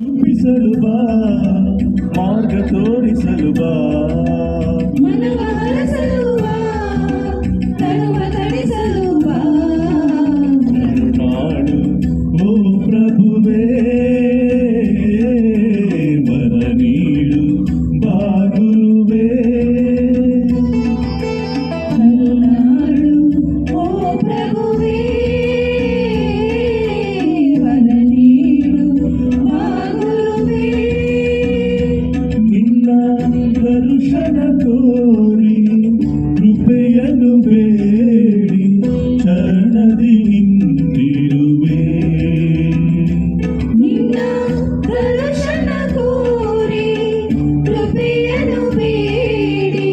ರೂಪಿಸಲು ಬಾ, ಮಾರ್ಗ ತೋರಿಸಲು ಬಾ, ಮನವ ಹರಸಲು ಬಾ, ತನುವ ತಣಿಸಲು ಬಾ. ಕರುಣಾಳು ಓ ಪ್ರಭುವೇ, ವರ ನೀಡು ಬಾ ಗುರುವೇ. ಕರುಣಾಳು ಓ ಪ್ರಭುವೇ, ವರ ನೀಡು ಬಾ ಗುರುವೇ. ನಿನ್ನ ದರ್ಶನ ತೋರಿ ಕೃಪೆಯನ್ನು ಬೇಡಿ ಶರಣದಿ ನಿಂತಿರುವೆ. ನಿನ್ನ ದರ್ಶನ ಕೋರಿ ಕೃಪೆಯನ್ನು ಬೇಡಿ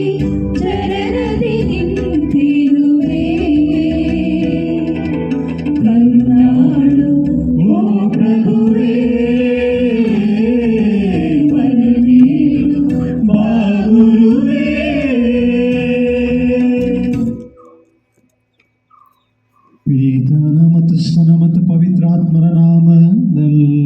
ಚರಣದಿ ನಿಂತಿರುವೆ. ಕರುಣಾಳು ಓ ಪ್ರಭುವೇ, ವರ ನೀಡು ಬಾ ಗುರುವೇ. ಪಿತನ ಮತ್ತು ಸುತನ ಮತ್ತು ಪವಿತ್ರಾತ್ಮರ ನಾಮದಲ್ಲಿ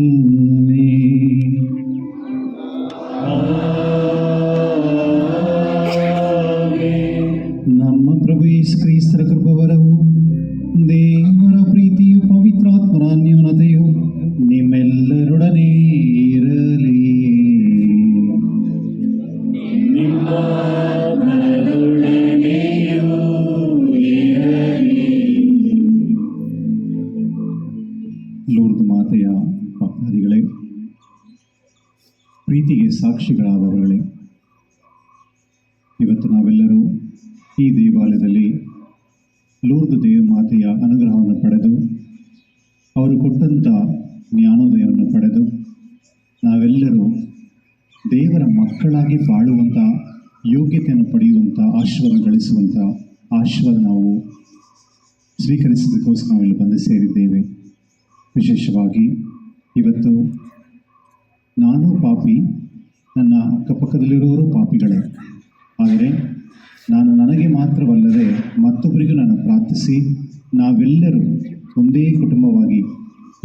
ನಮ್ಮ ಪ್ರಭು ಯೇಸು ಕ್ರಿಸ್ತರ ಕೃಪವರವು, ದೇವರ ಪ್ರೀತಿಯು, ಪವಿತ್ರಾತ್ಮರ ಅನ್ಯೋನ್ಯತೆಯು ನಿಮ್ಮೆಲ್ಲರೊಡನೆ ಇರಲಿ. ಲೂರ್ದ್ ಮಾತೆಯ ಭಕ್ತಾದಿಗಳೇ, ಪ್ರೀತಿಗೆ ಸಾಕ್ಷಿಗಳಾದವர்களೇ, ಇವತ್ತು ನಾವೆಲ್ಲರೂ ಈ ದೇವಾಲಯದಲ್ಲಿ ಲೂರ್ದ್ ದೇವಮಾತೆಯ ಅನುಗ್ರಹವನ್ನು ಪಡೆದು, ಅವರು ಕೊಟ್ಟಂಥ ಜ್ಞಾನೋದಯವನ್ನು ಪಡೆದು ನಾವೆಲ್ಲರೂ ದೇವರ ಮಕ್ಕಳಾಗಿ ಬಾಳುವಂಥ ಯೋಗ್ಯತೆಯನ್ನು ಪಡೆಯುವಂಥ ಆಶೀರ್ವಾದ ಗಳಿಸುವಂಥ ಆಶೀರ್ವಾದ ನಾವು ಸ್ವೀಕರಿಸೋದಕ್ಕೋಸ್ಕರ ನಾವೆಲ್ಲ ಬಂದು ಸೇರಿದ್ದೇವೆ. ವಿಶೇಷವಾಗಿ ಇವತ್ತು ನಾನು ಪಾಪಿ, ನನ್ನ ಅಕ್ಕಪಕ್ಕದಲ್ಲಿರೋರು ಪಾಪಿಗಳೇ, ಆದರೆ ನಾನು ನನಗೆ ಮಾತ್ರವಲ್ಲದೆ ಮತ್ತೊಬ್ಬರಿಗೂ ನಾನು ಪ್ರಾರ್ಥಿಸಿ ನಾವೆಲ್ಲರೂ ಒಂದೇ ಕುಟುಂಬವಾಗಿ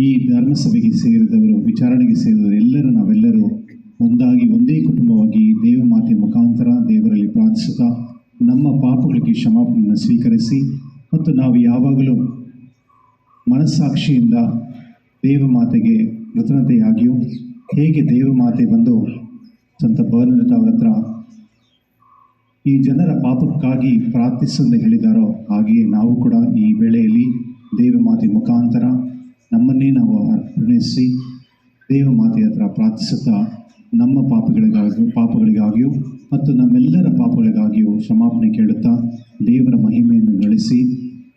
ಈ ಧರ್ಮಸಭೆಗೆ ಸೇರಿದವರು, ವಿಚಾರಣೆಗೆ ಸೇರಿದವರು ಎಲ್ಲರೂ ನಾವೆಲ್ಲರೂ ಒಂದಾಗಿ ಒಂದೇ ಕುಟುಂಬವಾಗಿ ದೇವಮಾತೆಯ ಮುಖಾಂತರ ದೇವರಲ್ಲಿ ಪ್ರಾರ್ಥಿಸುತ್ತಾ ನಮ್ಮ ಪಾಪಗಳಿಗೆ ಕ್ಷಮಾಪಣೆಯನ್ನು ಸ್ವೀಕರಿಸಿ ಮತ್ತು ನಾವು ಯಾವಾಗಲೂ ಮನಸ್ಸಾಕ್ಷಿಯಿಂದ ದೇವಮಾತೆಗೆ ಕೃತಜ್ಞತೆಯಾಗಿಯೂ, ಹೇಗೆ ದೇವಮಾತೆ ಬಂದು ಸಂತ ಬರ್ನಡೆಟ್ ಅವರ ಹತ್ರ ಈ ಜನರ ಪಾಪಕ್ಕಾಗಿ ಪ್ರಾರ್ಥಿಸಲು ಹೇಳಿದಾರೋ, ಹಾಗೆಯೇ ನಾವು ಕೂಡ ಈ ವೇಳೆಯಲ್ಲಿ ದೇವಮಾತೆ ಮುಖಾಂತರ ನಮ್ಮನ್ನೇ ನಾವು ಅರ್ಪಣಿಸಿ ದೇವಮಾತೆಯ ಹತ್ರ ಪ್ರಾರ್ಥಿಸುತ್ತಾ ನಮ್ಮ ಪಾಪಗಳಿಗಾಗಿಯೂ ಮತ್ತು ನಮ್ಮೆಲ್ಲರ ಪಾಪಗಳಿಗಾಗಿಯೂ ಕ್ಷಮಾಪಣೆ ಕೇಳುತ್ತಾ ದೇವರ ಮಹಿಮೆಯನ್ನು ಗಳಿಸಿ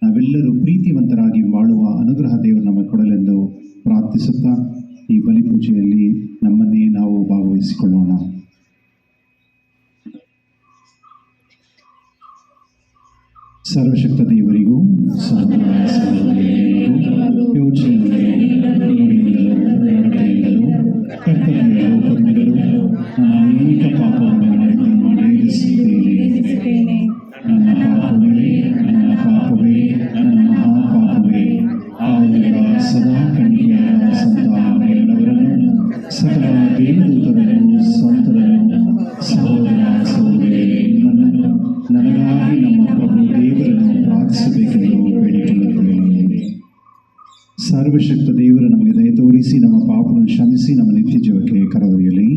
ನಾವೆಲ್ಲರೂ ಪ್ರೀತಿವಂತರಾಗಿ ಬಾಳುವ ಅನುಗ್ರಹ ದೇವರು ನಮಗೆ ಕೊಡಲೆಂದು ಪ್ರಾರ್ಥಿಸುತ್ತಾ ಈ ಬಲಿಪೂಜೆಯಲ್ಲಿ ನಮ್ಮನ್ನೇ ನಾವು ಭಾಗವಹಿಸಿಕೊಳ್ಳೋಣ. ಸರ್ವಶಕ್ತ ದೇವರಿಗೂ ಅನೇಕ ಪಾಪವನ್ನು ಮಾಡಿದ್ದೇನೆ. ನನ್ನ ಪಾಪವೇ ನನ್ನ ಮಹಾಪಾಪವೇ. ಆಗ ಸದಾ ಕಣ್ಣಿಯಾದ ಸಂತ ಮೇಲವರನ್ನು, ಸಕಲ ದೇವದೂತರನ್ನು, ಸಂತರನ್ನು, ಸಹೋದರ ಸಹೋದರಿ ನಿಮ್ಮನ್ನು ನನಗಾಗಿ ನಮ್ಮ ಪ್ರಭು ದೇವರನ್ನು ಪ್ರಾರ್ಥಿಸಬೇಕೆಂದು ಬೇಡಿಕೊಳ್ಳುತ್ತೇನೆ. ಸರ್ವಶಕ್ತ ದೇವರು ನಮಗೆ ದಯ ತೋರಿಸಿ ನಮ್ಮ ಪಾಪವನ್ನು ಕ್ಷಮಿಸಿ ನಮ್ಮ ನಿತ್ಯ ಜೀವಕ್ಕೆ ಕರೆದೊಯ್ಯಲಿ.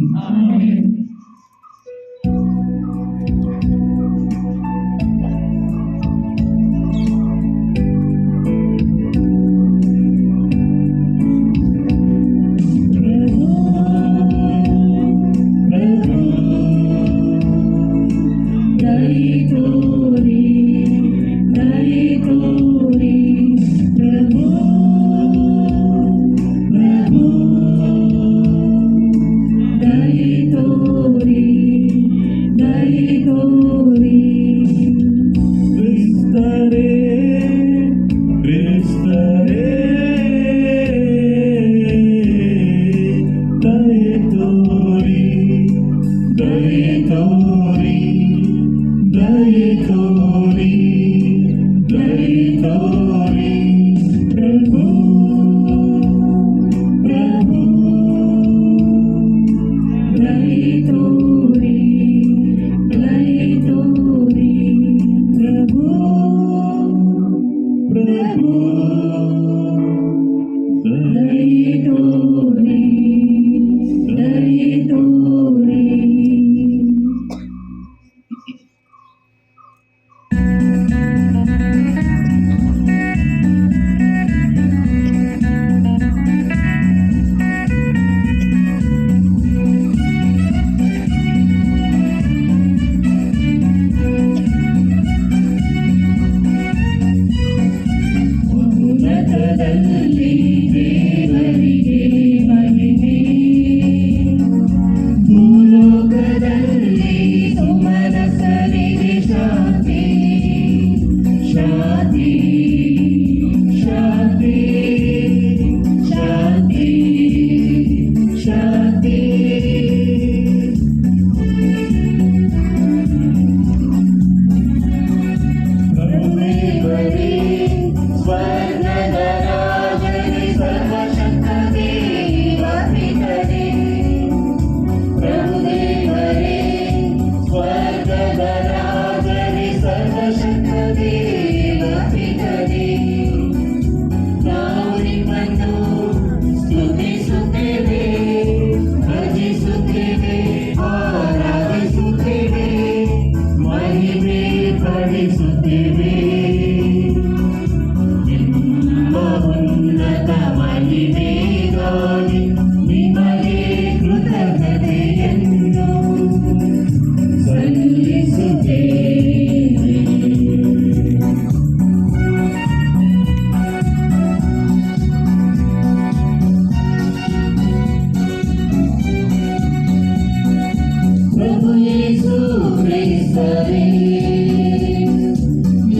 ಕ್ರಿಸ್ತರೇ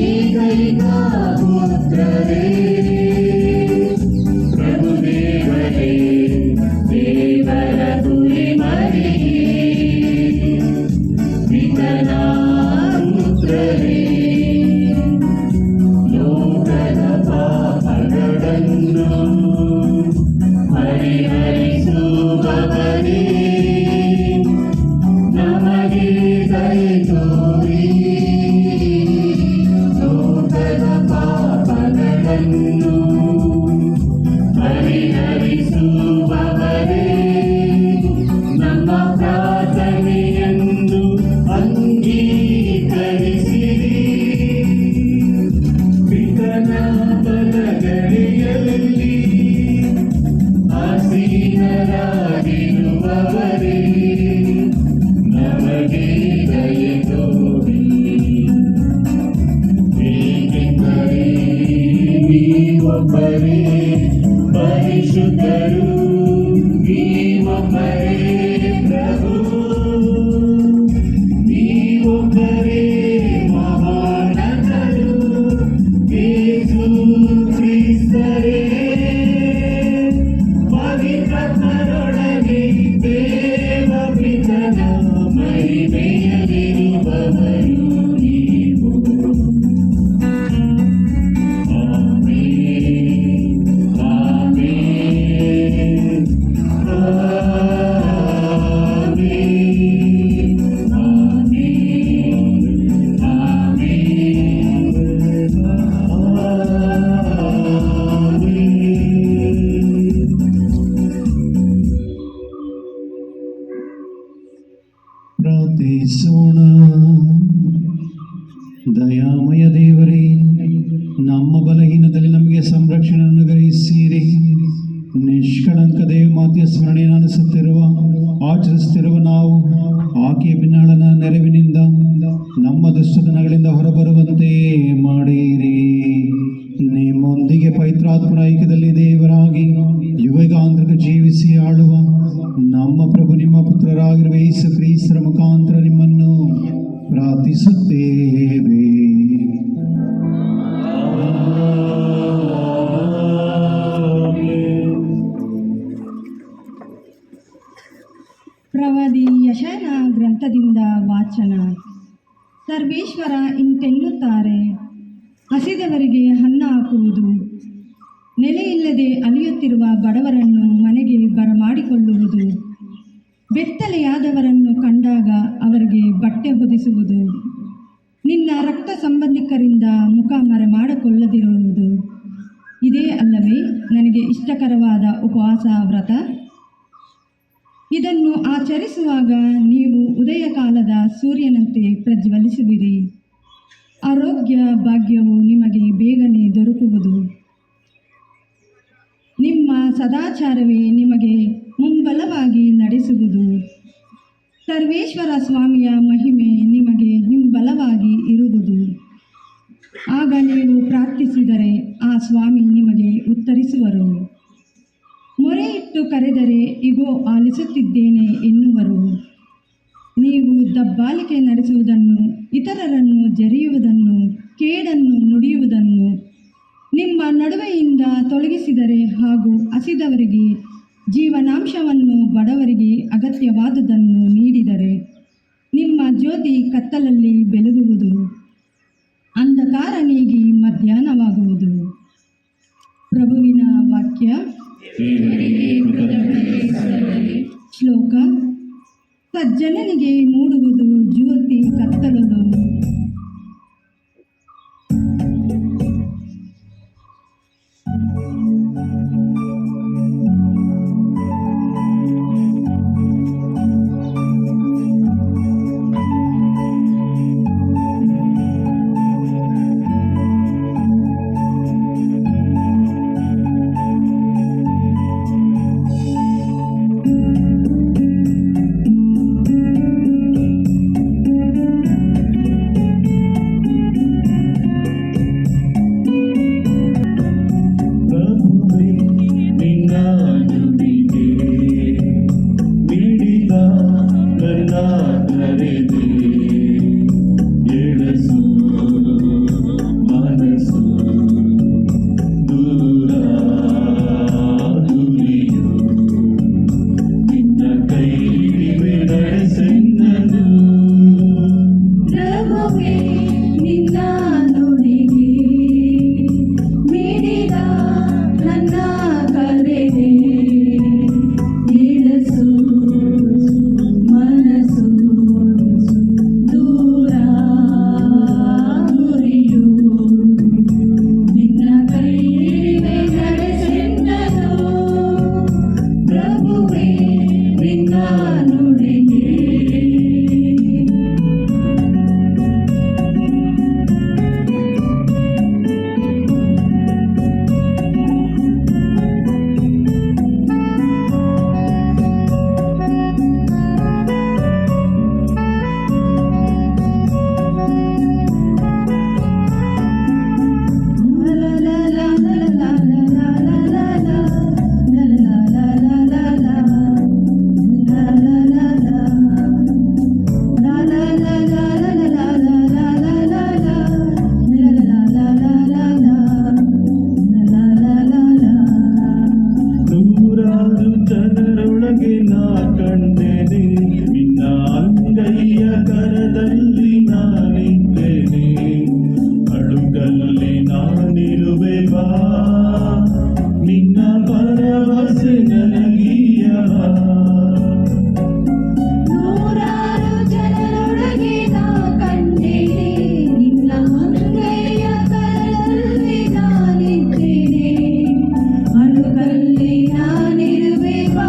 ಏಕೈಕ ಪುತ್ರರೇ ಪ್ರಭು ದೇವರೇ ದೇವರ ಕುರಿಮರಿಯೇ ಪಿತನ ಪುತ್ರರೇ ಲೋಕದ ಪಾಪಗಳನ್ನು ಪರಿಹರಿಸುವವರೇ ನಮಗೆ ದಯೆ ತೋರಿ ಲೋಕದ ಪಾಪಗಳನ್ನು ಪರಿಹರಿಸುವವರೇ ನಮ್ಮ ಪ್ರಾರ್ಥನೆಯನ್ನು ಅಂಗೀಕರಿಸಿರಿ ಪಿತನ ಬಲಗಡೆಯಲ್ಲಿ ಆಸೀನರಾಗಿರುವವರೇ ನಮಗೆ ದಯೆ ತೋರಿ ಏಕೆಂದರೆ ನೀವೊಬ್ಬರೇ ಪರಿಶುದ್ಧರು ನೀವೊಬ್ಬರೇ ಪ್ರಭು ನೀವೊಬ್ಬರೇ ಮಹಾನತರು ಯೇಸು ಕ್ರಿಸ್ತರೇ ಪವಿತ್ರಾತ್ಮರೊಡನೆ ದೇವ ಪಿತನ ಮಹಿಮೆಯಲ್ಲಿರುವವರು ನೀವು ಆಮೆನ್ ಆಮೆನ್ ಆಮೆನ್ ಪ್ರಾರ್ಥಿಸೋಣ. ದಯಾಮಯ ದೇವರೇ, ನಮ್ಮ ಬಲಹೀನದಲ್ಲಿ ನಮಗೆ ಸಂರಕ್ಷಣೆಯನ್ನು ಅನುಗ್ರಹಿಸಿರಿ. ನಿಷ್ಕಳಂಕ ದೇವಮಾತೆಯ ಸ್ಮರಣೆಯನ್ನು ಆಚರಿಸುತ್ತಿರುವ ನಾವು ಆಕೆಯ ಬಿನ್ನಾಳನ ನೆರವಿನಿಂದ ನಮ್ಮ ದುಷ್ಟತನಗಳಿಂದ ಹೊರಬರುವಂತೆ ಮಾಡಿರಿ. ನಿಮ್ಮೊಂದಿಗೆ ಪವಿತ್ರಾತ್ಮರ ಐಕ್ಯದಲ್ಲಿ ದೇವರಾಗಿ ಯುಗಗಾಂತಕ ಜೀವಿಸಿ ಆಳುವ ನಮ್ಮ ಪ್ರಭು ನಿಮ್ಮ ಪುತ್ರರಾಗಿರುವ ಯೇಸು ಕ್ರಿಸ್ತರ ಮುಖಾಂತರ ನಿಮ್ಮನ್ನು ಪ್ರಾರ್ಥಿಸುತ್ತೇವೆ. ಪ್ರವಾದಿ ಯಶನ ಗ್ರಂಥದಿಂದ ವಾಚನ. ಸರ್ವೇಶ್ವರ ಇಂತೆನ್ನುತ್ತಾರೆ, ಹಸಿದವರಿಗೆ ಅನ್ನ ಹಾಕುವುದು, ನೆಲೆಯಿಲ್ಲದೆ ಅಲಿಯುತ್ತಿರುವ ಬಡವರನ್ನು ಮನೆಗೆ ಬರಮಾಡಿಕೊಳ್ಳುವುದು, ಬೆತ್ತಲೆಯಾದವರನ್ನು ಕಂಡಾಗ ಅವರಿಗೆ ಬಟ್ಟೆ ಹೊದಿಸುವುದು, ನಿನ್ನ ರಕ್ತ ಸಂಬಂಧಿಕರಿಂದ ಮುಖ ಮರೆಮಾಡಿಕೊಳ್ಳದಿರುವುದು. ಇದೇ ಅಲ್ಲವೇ ನನಗೆ ಇಷ್ಟಕರವಾದ ಉಪವಾಸ ವ್ರತ? ಇದನ್ನು ಆಚರಿಸುವಾಗ ನೀವು ಉದಯ ಕಾಲದ ಸೂರ್ಯನಂತೆ ಪ್ರಜ್ವಲಿಸುವಿರಿ. ಆರೋಗ್ಯ ಭಾಗ್ಯವು ನಿಮಗೆ ಬೇಗನೆ ದೊರಕುವುದು. ನಿಮ್ಮ ಸದಾಚಾರವೇ ನಿಮಗೆ ಮುಂಬಲವಾಗಿ ನಡೆಸುವುದು. ಸರ್ವೇಶ್ವರ ಸ್ವಾಮಿಯ ಮಹಿಮೆ ನಿಮಗೆ ಹಿಂಬಲವಾಗಿ ಇರುವುದು. ಆಗ ನೀವು ಪ್ರಾರ್ಥಿಸಿದರೆ ಆ ಸ್ವಾಮಿ ನಿಮಗೆ ಉತ್ತರಿಸುವರು. ಮೊರೆ ಇಟ್ಟು ಕರೆದರೆ ಇಗೋ ಆಲಿಸುತ್ತಿದ್ದೇನೆ ಎನ್ನುವರು. ನೀವು ದಬ್ಬಾಳಿಕೆ ನಡೆಸುವುದನ್ನು, ಇತರರನ್ನು ಜರಿಯುವುದನ್ನು, ಕೇಡನ್ನು ನುಡಿಯುವುದನ್ನು ನಿಮ್ಮ ನಡುವೆಯಿಂದ ತೊಲಗಿಸಿದರೆ ಹಾಗೂ ಹಸಿದವರಿಗೆ ಜೀವನಾಂಶವನ್ನು, ಬಡವರಿಗೆ ಅಗತ್ಯವಾದುದನ್ನು ನೀಡಿದರೆ ನಿಮ್ಮ ಜ್ಯೋತಿ ಕತ್ತಲಲ್ಲಿ ಬೆಳಗುವುದು, ಅಂಧಕಾರ ನೀಗಿ ಮಧ್ಯಾಹ್ನವಾಗುವುದು. ಪ್ರಭುವಿನ ವಾಕ್ಯ. ಶ್ಲೋಕ. ಸಜ್ಜನನಿಗೆ ಮೂಡುವುದು ಜ್ಯೋತಿ ಕತ್ತಲದು. ಮನಸ್ಸು ದೂರ ಗುರಿಯು ನಿನ್ನ ಕೈಯಿವೆ ನಡೆಸೆನ್ನನು ಪ್ರಭುವೇ ನಿನ್ನ ನುಡಿಗೆ ನೂರಾರು ಜನರೊಳಗೆ ನಾ ಕಂಡೆನೆ ನಿನ್ನ ಅಂಗೈಯ ಕರದಲ್ಲಿ ನಾನಿದ್ದೇನೆ ಅಡುಗಲ್ಲಿ ನಾನಿರುವೆ ಬಾ ನಿನ್ನ ಭರವಸೆ ನನಗೀಯವ ನೂರಾರು ಜನರೊಳಗೆ ನಾ ಕಂಡೆನೆ ನಿನ್ನ ಅಂಗೈಯ ಕರದಲ್ಲಿ ನಾನಿದ್ದೇನೆ ಅಡುಗಲ್ಲಿ ನಾನಿರುವೆ ಬಾ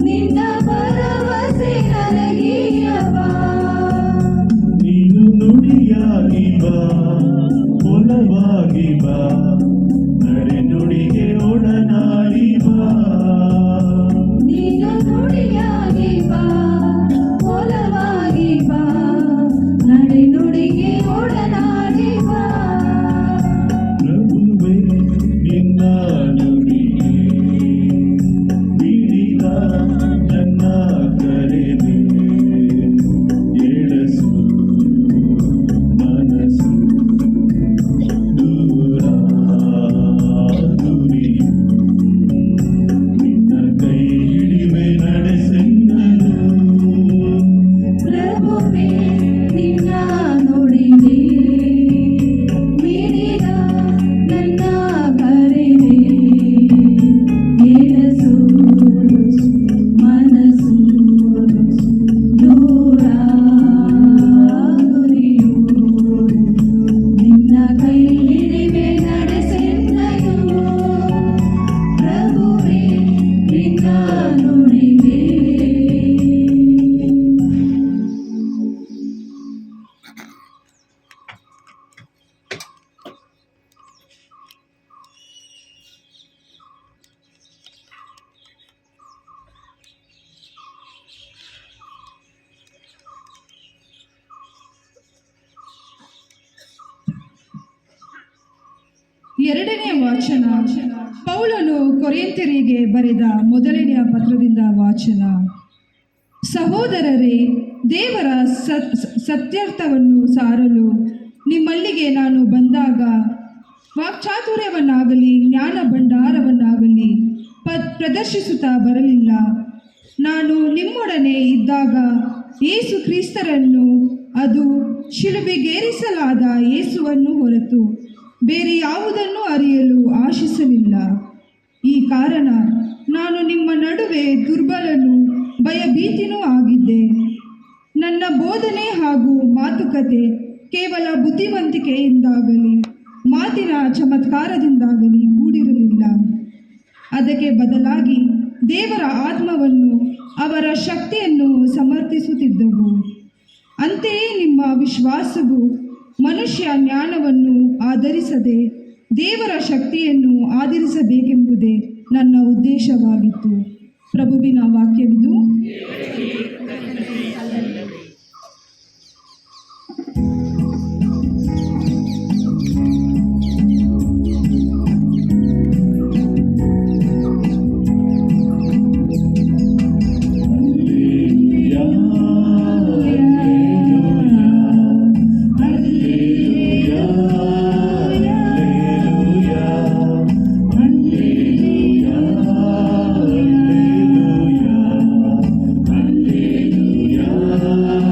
ನಿನ್ನ ಭರವಸೆ ನನಗೀಯವ ನೀನು ನುಡಿಯಾಗಿ ಬಾ ಒಲವಾಗಿ ಬಾ ನಡೆ ನುಡಿಗೆ ಒಡನಾಡಿ ಬಾ ನೀನು ನುಡಿಯಾಗಿ ಬಾ ಒಲವಾಗಿ ಬಾ ನಡೆ ನುಡಿಗೆ ಒಡನಾಡಿ ಬಾ ಪ್ರಭುವೇ ನಿನ್ನ ನುಡಿಗೆ ಬಿಡಿದ ನನ್ನ ಕರೆದೆ ಎಳಸು ಮನಸ್ಸು ದೂರ ಗುರಿಯು ನಿನ್ನ ಕೈ ಹಿಡಿವೆ ನಡೆಸೆನ್ನನು ಪ್ರಭುವೇ ನಿನ್ನ ನುಡಿಗೆ ಮಿಡಿದ ನನ್ನ ಕರೆದೆ ಎಳಸು ಮನಸ್ಸು ದೂರ ಗುರಿಯು ನಿನ್ನ ಕೈ ಹಿಡಿವೆ ನಡೆಸೆನ್ನನು ಪ್ರಭುವೇ ನಿನ್ನ ನುಡಿಗೆ ಎರಡನೆಯ ವಾಚನ ಪೌಲನು ಕೊರಿಂಥರಿಗೆ ಬರೆದ ಮೊದಲನೆಯ ಪತ್ರದಿಂದ ವಾಚನ. ಸಹೋದರರೇ, ದೇವರ ಸತ್ಯಾರ್ಥವನ್ನು ಸಾರಲು ನಿಮ್ಮಲ್ಲಿಗೆ ನಾನು ಬಂದಾಗ ವಾಕ್ಚಾತುರ್ಯವನ್ನಾಗಲಿ ಜ್ಞಾನ ಭಂಡಾರವನ್ನಾಗಲಿ ಪ್ರದರ್ಶಿಸುತ್ತಾ ಬರಲಿಲ್ಲ. ನಾನು ನಿಮ್ಮೊಡನೆ ಇದ್ದಾಗ ಯೇಸು ಕ್ರಿಸ್ತರನ್ನು, ಅದು ಶಿಲುಬೆಗೇರಿಸಲಾದ ಯೇಸುವನ್ನು ಹೊರತು ಬೇರೆ ಯಾವುದನ್ನು ಅರಿಯಲು ಆಶಿಸಲಿಲ್ಲ. ಈ ಕಾರಣ ನಾನು ನಿಮ್ಮ ನಡುವೆ ದುರ್ಬಲನೂ ಭಯಭೀತಿನೂ ಆಗಿದ್ದೆ. ನನ್ನ ಬೋಧನೆ ಹಾಗೂ ಮಾತುಕತೆ ಕೇವಲ ಬುದ್ಧಿವಂತಿಕೆಯಿಂದಾಗಲಿ ಮಾತಿನ ಚಮತ್ಕಾರದಿಂದಾಗಲಿ ಕೂಡಿರಲಿಲ್ಲ. ಅದಕ್ಕೆ ಬದಲಾಗಿ ದೇವರ ಆತ್ಮವನ್ನು, ಅವರ ಶಕ್ತಿಯನ್ನು ಸಮರ್ಥಿಸುತ್ತಿದ್ದವು. ಅಂತೆಯೇ ನಿಮ್ಮ ವಿಶ್ವಾಸವು ಮನುಷ್ಯ ಜ್ಞಾನವನ್ನು ಆಧರಿಸದೆ ದೇವರ ಶಕ್ತಿಯನ್ನು ಆಧರಿಸಬೇಕೆಂಬುದೇ ನನ್ನ ಉದ್ದೇಶವಾಗಿತ್ತು. ಪ್ರಭುವಿನ ವಾಕ್ಯವಿದು. Hallelujah.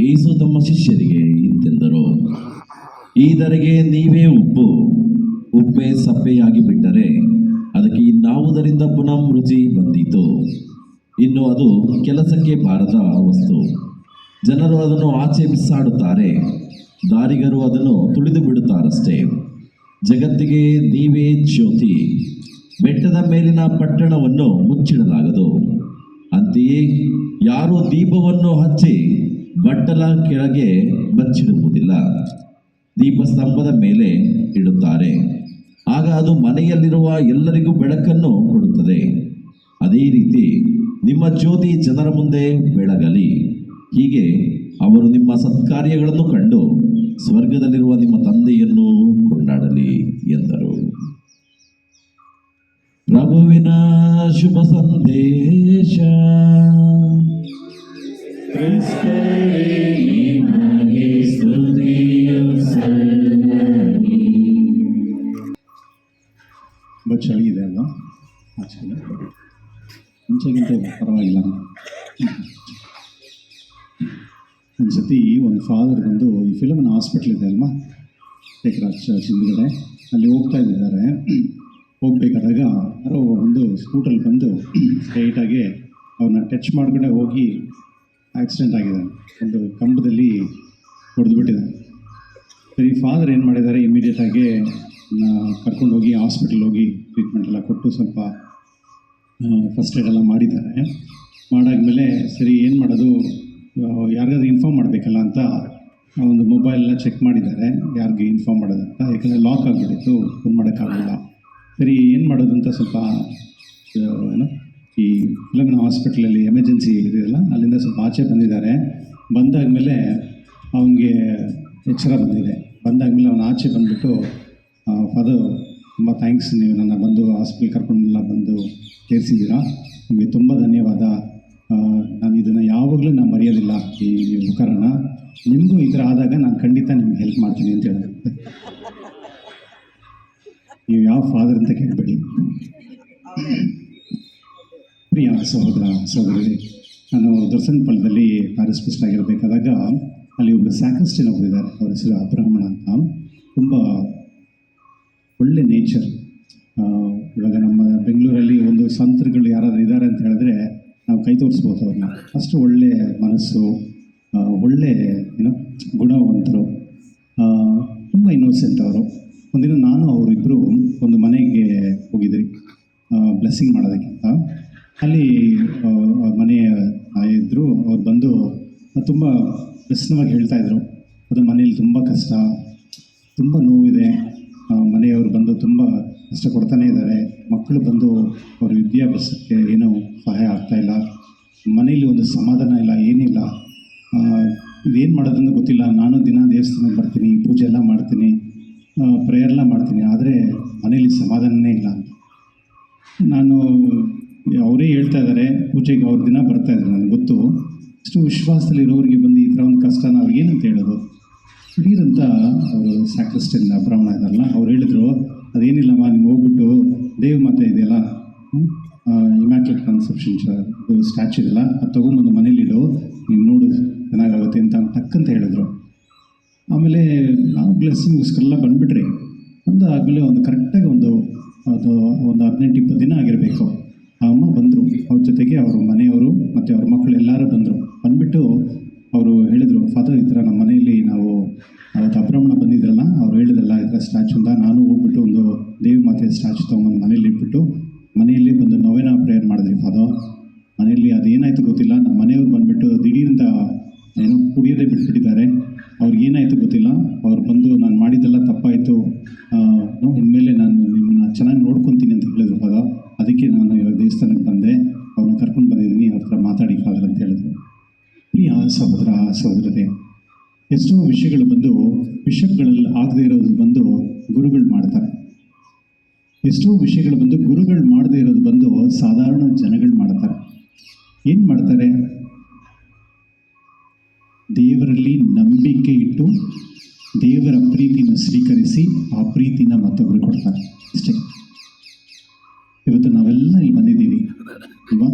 ಯೇಸು ತಮ್ಮ ಶಿಷ್ಯರಿಗೆ ಇಂತೆಂದರು, ಈ ಧರೆಗೆ ನೀವೇ ಉಪ್ಪೇ ಸಪ್ಪೆಯಾಗಿ ಬಿಟ್ಟರೆ ಅದಕ್ಕೆ ಇನ್ನಾವುದರಿಂದ ಪುನಃ ರುಚಿ ಬಂದೀತು? ಇನ್ನು ಅದು ಕೆಲಸಕ್ಕೆ ಬಾರದ ವಸ್ತು. ಜನರು ಅದನ್ನು ಆಚೆ ಬಿಸಾಡುತ್ತಾರೆ, ದಾರಿಗರು ಅದನ್ನು ತುಳಿದು ಬಿಡುತ್ತಾರಷ್ಟೇ. ಜಗತ್ತಿಗೆ ನೀವೇ ಜ್ಯೋತಿ. ಬೆಟ್ಟದ ಮೇಲಿನ ಪಟ್ಟಣವನ್ನು ಮುಚ್ಚಿಡಲಾಗದು. ಅಂತೆಯೇ ಯಾರು ದೀಪವನ್ನು ಹಚ್ಚಿ ಬಟ್ಟಲ ಕೆಳಗೆ ಬಚ್ಚಿಡುವುದಿಲ್ಲ, ದೀಪಸ್ತಂಭದ ಮೇಲೆ ಇಡುತ್ತಾರೆ. ಆಗ ಅದು ಮನೆಯಲ್ಲಿರುವ ಎಲ್ಲರಿಗೂ ಬೆಳಕನ್ನು ಕೊಡುತ್ತದೆ. ಅದೇ ರೀತಿ ನಿಮ್ಮ ಜ್ಯೋತಿ ಜನರ ಮುಂದೆ ಬೆಳಗಲಿ. ಹೀಗೆ ಅವರು ನಿಮ್ಮ ಸತ್ಕಾರ್ಯಗಳನ್ನು ಕಂಡು ಸ್ವರ್ಗದಲ್ಲಿರುವ ನಿಮ್ಮ ತಂದೆಯನ್ನು ಕೊಂಡಾಡಲಿ ಎಂದರು. ಪ್ರಭುವಿನ ಶುಭ ಸಂದೇಶ. ಕ್ರಿಸ್ತರೇ ನಿಮಗೆ ಸ್ತುತಿಯು ಸಲ್ಲಲಿ. ತುಂಬ ಚಳಿ ಇದೆ ಅಲ್ವಾ? ಆಚೆಗೆ ಮುಂಚೆಗಿಂತ ಪರವಾಗಿಲ್ಲ. ಒಂದು ಸತಿ ಒಂದು ಫಾದರ್ ಬಂದು ಈ ಫಿಲಮ್ನ ಹಾಸ್ಪಿಟ್ಲ್ ಇದೆ ಅಲ್ವಾ, ಟೇಕರಾಜ್ ಚರ್ಚ್ ಹಿಂದುಗಡೆ, ಅಲ್ಲಿ ಹೋಗ್ತಾ ಇದ್ದಾರೆ. ಹೋಗ್ಬೇಕಾದಾಗ ಯಾರೋ ಒಂದು ಸ್ಕೂಟ್ರಲ್ಲಿ ಬಂದು ಸ್ಟ್ರೈಟಾಗಿ ಅವ್ರನ್ನ ಟಚ್ ಮಾಡ್ಕೊಂಡೆ ಹೋಗಿ ಆಕ್ಸಿಡೆಂಟ್ ಆಗಿದೆ. ಒಂದು ಕಂಬದಲ್ಲಿ ಹೊಡೆದುಬಿಟ್ಟಿದ್ದಾರೆ. ಸರಿ, ಫಾದರ್ ಏನು ಮಾಡಿದ್ದಾರೆ, ಇಮಿಡಿಯೇಟಾಗಿ ಕರ್ಕೊಂಡು ಹೋಗಿ ಹಾಸ್ಪಿಟಲ್ ಹೋಗಿ ಟ್ರೀಟ್ಮೆಂಟ್ ಎಲ್ಲ ಕೊಟ್ಟು ಸ್ವಲ್ಪ ಫಸ್ಟ್ ಏಡ್ ಎಲ್ಲ ಮಾಡಿದ್ದಾರೆ. ಮಾಡಾದ್ಮೇಲೆ ಸರಿ ಏನು ಮಾಡೋದು, ಯಾರಿಗಾದ್ರೂ ಇನ್ಫಾರ್ಮ್ ಮಾಡಬೇಕಲ್ಲ ಅಂತ ಒಂದು ಮೊಬೈಲೆಲ್ಲ ಚೆಕ್ ಮಾಡಿದ್ದಾರೆ, ಯಾರಿಗೆ ಇನ್ಫಾರ್ಮ್ ಮಾಡೋದಂತ. ಯಾಕಂದರೆ ಲಾಕ್ ಆಗಿಬಿಟ್ಟಿತ್ತು, ಫೋನ್ ಮಾಡೋಕ್ಕಾಗಲಿಲ್ಲ. ಸರಿ ಏನು ಮಾಡೋದು ಅಂತ ಸ್ವಲ್ಪ ಏನು ಈ ಫಿಲಮ್ನ ಹಾಸ್ಪಿಟ್ಲಲ್ಲಿ ಎಮರ್ಜೆನ್ಸಿ ಇದೆಯಲ್ಲ, ಅಲ್ಲಿಂದ ಸ್ವಲ್ಪ ಆಚೆ ಬಂದಿದ್ದಾರೆ. ಬಂದಾದಮೇಲೆ ಅವನಿಗೆ ಎಚ್ಚರ ಬಂದಿದೆ. ಬಂದಾದಮೇಲೆ ಅವನು ಆಚೆ ಬಂದುಬಿಟ್ಟು, ಫಾದರ್ ತುಂಬ ಥ್ಯಾಂಕ್ಸ್, ನೀವು ನನ್ನ ಬಂದು ಹಾಸ್ಪಿಟಲ್ ಕರ್ಕೊಂಡೆಲ್ಲ ಬಂದು ಸೇರಿಸಿದ್ದೀರಾ, ನಿಮಗೆ ತುಂಬ ಧನ್ಯವಾದ. ನಾನು ಇದನ್ನು ಯಾವಾಗಲೂ ನಾನು ಮರೆಯೋದಿಲ್ಲ, ಈ ಉಪಕರಣ. ನಿಮಗೂ ಈ ಥರ ಆದಾಗ ನಾನು ಖಂಡಿತ ನಿಮ್ಗೆ ಹೆಲ್ಪ್ ಮಾಡ್ತೀನಿ ಅಂತ ಹೇಳಿದೆ. ನೀವು ಯಾವ ಫಾದರ್ ಅಂತ ಕೇಳಬೇಡಿ. ಪ್ರಿಯ ಸಹೋದರ ಸಹೋದರಿ, ನಾನು ದೊರಸನಪಳ್ಳದಲ್ಲಿ ಪ್ಯಾರಿಸ್ಪಿಸ್ಟ್ ಆಗಿರಬೇಕಾದಾಗ ಅಲ್ಲಿ ಒಬ್ಬ ಸ್ಯಾಕ್ರಿಸ್ಟಿಯನ್ ಒಬ್ಬರಿದ್ದಾರೆ. ಅವ್ರ ಹೆಸರು ಅಬ್ರಹ್ಮಣ ಅಂತ. ತುಂಬ ಒಳ್ಳೆ ನೇಚರ್. ಇವಾಗ ನಮ್ಮ ಬೆಂಗಳೂರಲ್ಲಿ ಒಂದು ಸಂತರುಗಳು ಯಾರಾದರೂ ಇದ್ದಾರೆ ಅಂತ ಹೇಳಿದ್ರೆ ನಾವು ಕೈ ತೋರಿಸ್ಬೋದು ಅವ್ರನ್ನ. ಅಷ್ಟು ಒಳ್ಳೆ ಮನಸ್ಸು, ಒಳ್ಳೆ ಗುಣವಂತರು, ತುಂಬ ಇನ್ನೋಸೆಂಟ್ ಅವರು. ಒಂದಿನ ನಾನು ಅವರಿಬ್ಬರು ಒಂದು ಮನೆಗೆ ಹೋಗಿದ್ರಿ ಬ್ಲೆಸ್ಸಿಂಗ್ ಮಾಡೋದಕ್ಕಿಂತ. ಅಲ್ಲಿ ಮನೆಯ ಇದ್ದರು. ಅವ್ರು ಬಂದು ತುಂಬ ಪ್ರಶ್ನವಾಗಿ ಹೇಳ್ತಾಯಿದ್ರು, ಅದು ಮನೇಲಿ ತುಂಬ ಕಷ್ಟ, ತುಂಬ ನೋವಿದೆ, ಮನೆಯವರು ಬಂದು ತುಂಬ ಕಷ್ಟ ಕೊಡ್ತಾನೇ ಇದ್ದಾರೆ, ಮಕ್ಕಳು ಬಂದು ಅವ್ರ ವಿದ್ಯಾಭ್ಯಾಸಕ್ಕೆ ಏನೂ ಸಹಾಯ ಆಗ್ತಾಯಿಲ್ಲ, ಮನೇಲಿ ಒಂದು ಸಮಾಧಾನ ಇಲ್ಲ, ಏನಿಲ್ಲ, ಇದೇನು ಮಾಡೋದನ್ನು ಗೊತ್ತಿಲ್ಲ. ನಾನು ದಿನ ದೇವಸ್ಥಾನಕ್ಕೆ ಬರ್ತೀನಿ, ಪೂಜೆ ಎಲ್ಲ ಮಾಡ್ತೀನಿ, ಪ್ರೇಯರ್ಲ್ಲ ಮಾಡ್ತೀನಿ, ಆದರೆ ಮನೇಲಿ ಸಮಾಧಾನನೇ ಇಲ್ಲ ಅಂತ. ನಾನು ಅವರೇ ಹೇಳ್ತಾ ಇದ್ದಾರೆ, ಪೂಜೆಗೆ ಅವ್ರ ದಿನ ಬರ್ತಾಯಿದ್ರು, ನನಗೆ ಗೊತ್ತು. ಅಷ್ಟು ವಿಶ್ವಾಸದಲ್ಲಿರೋರಿಗೆ ಬಂದು ಈ ಥರ ಒಂದು ಕಷ್ಟನ ಅವ್ರಿಗೆ ಏನಂತ ಹೇಳೋದು? ಸುಡೀರಂತ ಅವರು ಸ್ಯಾಕ್ರಿಸ್ಟಿಯನ್ ಬ್ರಾಹ್ಮಣ ಇದ್ದಾರಲ್ಲ, ಅವ್ರು ಹೇಳಿದರು, ಅದೇನಿಲ್ಲಮ್ಮ, ನೀವು ಹೋಗ್ಬಿಟ್ಟು ದೇವ ಮಾತೆ ಇದೆಯಲ್ಲ, ಇಮ್ಯಾಕ್ಯುಲೇಟ್ ಕನ್ಸೆಪ್ಷನ್ ಸ್ಟ್ಯಾಚು ಇದೆಯಲ್ಲ, ಅದು ತೊಗೊಂಬಂದು ಮನೇಲಿಡು, ನೀನು ನೋಡು ಚೆನ್ನಾಗಾಗುತ್ತೆ ಅಂತ ಟಕ್ಕಂತ ಹೇಳಿದ್ರು. ಆಮೇಲೆ ನಾವು ಬ್ಲೆಸ್ಸಿಂಗ್ಗೋಸ್ಕರೆಲ್ಲ ಬಂದುಬಿಟ್ರಿ. ಆದಮೇಲೆ ಒಂದು ಕರೆಕ್ಟಾಗಿ ಒಂದು 18-20 ದಿನ ಆಗಿರಬೇಕು. ಆ ಅಮ್ಮ ಬಂದರು, ಅವ್ರ ಜೊತೆಗೆ ಅವ್ರ ಮನೆಯವರು ಮತ್ತು ಅವ್ರ ಮಕ್ಕಳು ಎಲ್ಲರೂ ಬಂದರು. ಬಂದುಬಿಟ್ಟು ಅವರು ಹೇಳಿದರು, ಫಾದರ್ ಈ ಥರ ನಮ್ಮ ಮನೆಯಲ್ಲಿ ನಾವು ಅವತ್ತು ಅಬ್ರಹ್ಮಣ ಬಂದಿದ್ರಲ್ಲ, ಅವ್ರು ಹೇಳಿದ್ರಲ್ಲ ಈ ಥರ ಸ್ಟ್ಯಾಚುಂದ, ನಾನು ಹೋಗ್ಬಿಟ್ಟು ಒಂದು ದೇವಿ ಮಾತೆ ಸ್ಟ್ಯಾಚು ತೊಗೊಂಬಂದು ಮನೇಲಿ ಇಟ್ಬಿಟ್ಟು ಮನೆಯಲ್ಲಿ ಬಂದು ನೊವೆನಾ ಪ್ರೇಯರ್ ಮಾಡಿದ್ರಿ ಫಾದರ್. ಮನೆಯಲ್ಲಿ ಅದೇನಾಯಿತು ಗೊತ್ತಿಲ್ಲ, ನಮ್ಮ ಮನೆಯವ್ರು ಬಂದುಬಿಟ್ಟು ದಿಢೀರಂತ ಏನೋ ಕುಡಿಯೋದೇ ಬಿಟ್ಬಿಟ್ಟಿದ್ದಾರೆ. ಅವ್ರಿಗೇನಾಯಿತು ಗೊತ್ತಿಲ್ಲ. ಅವ್ರು ಬಂದು ನಾನು ಮಾಡಿದ್ದೆಲ್ಲ ತಪ್ಪಾಯಿತು, ಇನ್ಮೇಲೆ ನಾನು ನಿಮ್ಮನ್ನ ಚೆನ್ನಾಗಿ ನೋಡ್ಕೊತೀನಿ ಅಂತ ಹೇಳಿದ್ರು ಫಾದರ್. ಅದಕ್ಕೆ ನಾನು ಇವಾಗ ದೇವಸ್ಥಾನಕ್ಕೆ ಬಂದೆ, ಅವ್ರನ್ನ ಕರ್ಕೊಂಡು ಬಂದಿದ್ದೀನಿ, ಅವ್ರ ಹತ್ರ ಮಾತಾಡಿ ಫಾದರ್ ಅಂತ ಹೇಳಿದ್ರು. ಪ್ರಿಯ ಸಹೋದರ ಸಹೋದರರೇ, ಎಷ್ಟೋ ವಿಷಯಗಳು ಬಂದು ಬಿಷಪ್ಗಳಲ್ಲಿ ಆಗದೇ ಇರೋದು ಬಂದು ಗುರುಗಳು ಮಾಡ್ತಾರೆ. ಎಷ್ಟೋ ವಿಷಯಗಳು ಬಂದು ಗುರುಗಳು ಮಾಡದೇ ಇರೋದು ಬಂದು ಸಾಧಾರಣ ಜನಗಳು ಮಾಡ್ತಾರೆ. ಏನು ಮಾಡ್ತಾರೆ? ದೇವರಲ್ಲಿ ನಂಬಿಕೆ ಇಟ್ಟು ದೇವರ ಪ್ರೀತಿನ ಸ್ವೀಕರಿಸಿ ಆ ಪ್ರೀತಿನ ಮತ್ತೊಬ್ಬರು ಕೊಡ್ತಾರೆ ಅಷ್ಟೇ. ಇವತ್ತು ನಾವೆಲ್ಲ ಇಲ್ಲಿ ಬಂದಿದ್ದೀವಿ ಅಲ್ವಾ?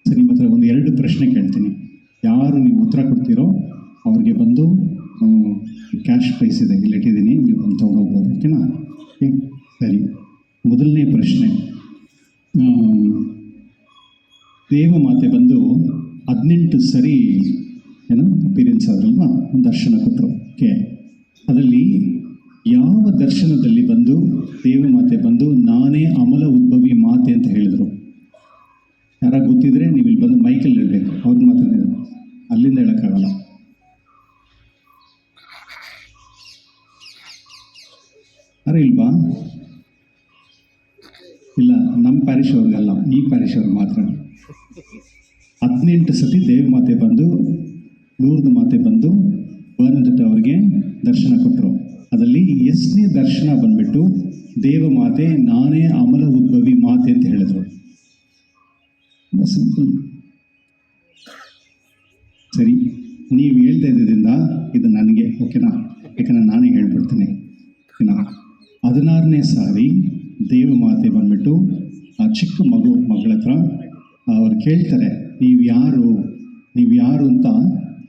ಸರಿ, ನಿಮ್ಮ ಹತ್ರ ಒಂದು 2 ಪ್ರಶ್ನೆ ಕೇಳ್ತೀನಿ. ಯಾರು ನೀವು ಉತ್ತರ ಕೊಡ್ತೀರೋ ಅವ್ರಿಗೆ ಬಂದು ಕ್ಯಾಶ್ ಪ್ರೈಸ್ ಇದೆ, ಇಲ್ಲಿ ಇಟ್ಟಿದ್ದೀನಿ, ನೀವು ಬಂದು ತೊಗೊಂಡೋಗ್ಬೋದು. ಓಕೆನಾ? ಓಕೆ, ಸರಿ. ಮೊದಲನೇ ಪ್ರಶ್ನೆ, ದೇವಮಾತೆ ಬಂದು 18 ಸರಿ ಏನು ಅಪಿಯರೆನ್ಸ್ ಆದ್ರಲ್ವಾ, ದರ್ಶನ ಕೊಟ್ಟರು. ಓಕೆ, ಅದರಲ್ಲಿ ಯಾವ ದರ್ಶನದಲ್ಲಿ ಬಂದು ದೇವಮಾತೆ ಬಂದು ನಾನೇ ಅಮಲ ಉದ್ಭವಿ ಮಾತೆ ಅಂತ ಹೇಳಿದರು? ಯಾರಾಗ ಗೊತ್ತಿದ್ರೆ ನೀವು ಇಲ್ಲಿ ಬಂದು ಮೈಕಲ್ಲಿ ಇರಬೇಕು, ಅವ್ರ ಮಾತ್ರ ಅಲ್ಲಿಂದ ಹೇಳೋಕ್ಕಾಗಲ್ಲ. ಅರೆ ಇಲ್ವಾ? ಇಲ್ಲ, ನಮ್ಮ ಪ್ಯಾರಿಶ್ ಅವ್ರಿಗಲ್ಲ, ಈ ಪ್ಯಾರಿಶ್ ಅವ್ರಿಗೆ ಮಾತ್ರ. 18 ಸತಿ ದೇವಮಾತೆ ಬಂದು, ಲೂರ್ದ್ ಮಾತೆ ಬಂದು ಬರ್ನಡೆಟ್ ಅವರಿಗೆ ದರ್ಶನ ಕೊಟ್ಟರು. ಅದರಲ್ಲಿ ಎಷ್ಟನೇ ದರ್ಶನ ಬಂದ್ಬಿಟ್ಟು ದೇವಮಾತೆ ನಾನೇ ಅಮಲ ಉದ್ಭವಿ ಮಾತೆ ಅಂತ ಹೇಳಿದ್ರು? ಸಿಂಪಲ್. ಸರಿ, ನೀವು ಹೇಳ್ತಾ ಇದ್ದಿದ್ದರಿಂದ ಇದು ನನಗೆ, ಓಕೆನಾ? ಯಾಕಂದರೆ ನಾನೇ ಹೇಳ್ಬಿಡ್ತೀನಿ, ಓಕೆನಾ? 16ನೇ ಸಾರಿ ದೇವಮಾತೆ ಬಂದ್ಬಿಟ್ಟು ಆ ಚಿಕ್ಕ ಮಗಳ ಹತ್ರ ಅವ್ರು ಕೇಳ್ತಾರೆ, ನೀವು ಯಾರು ಅಂತ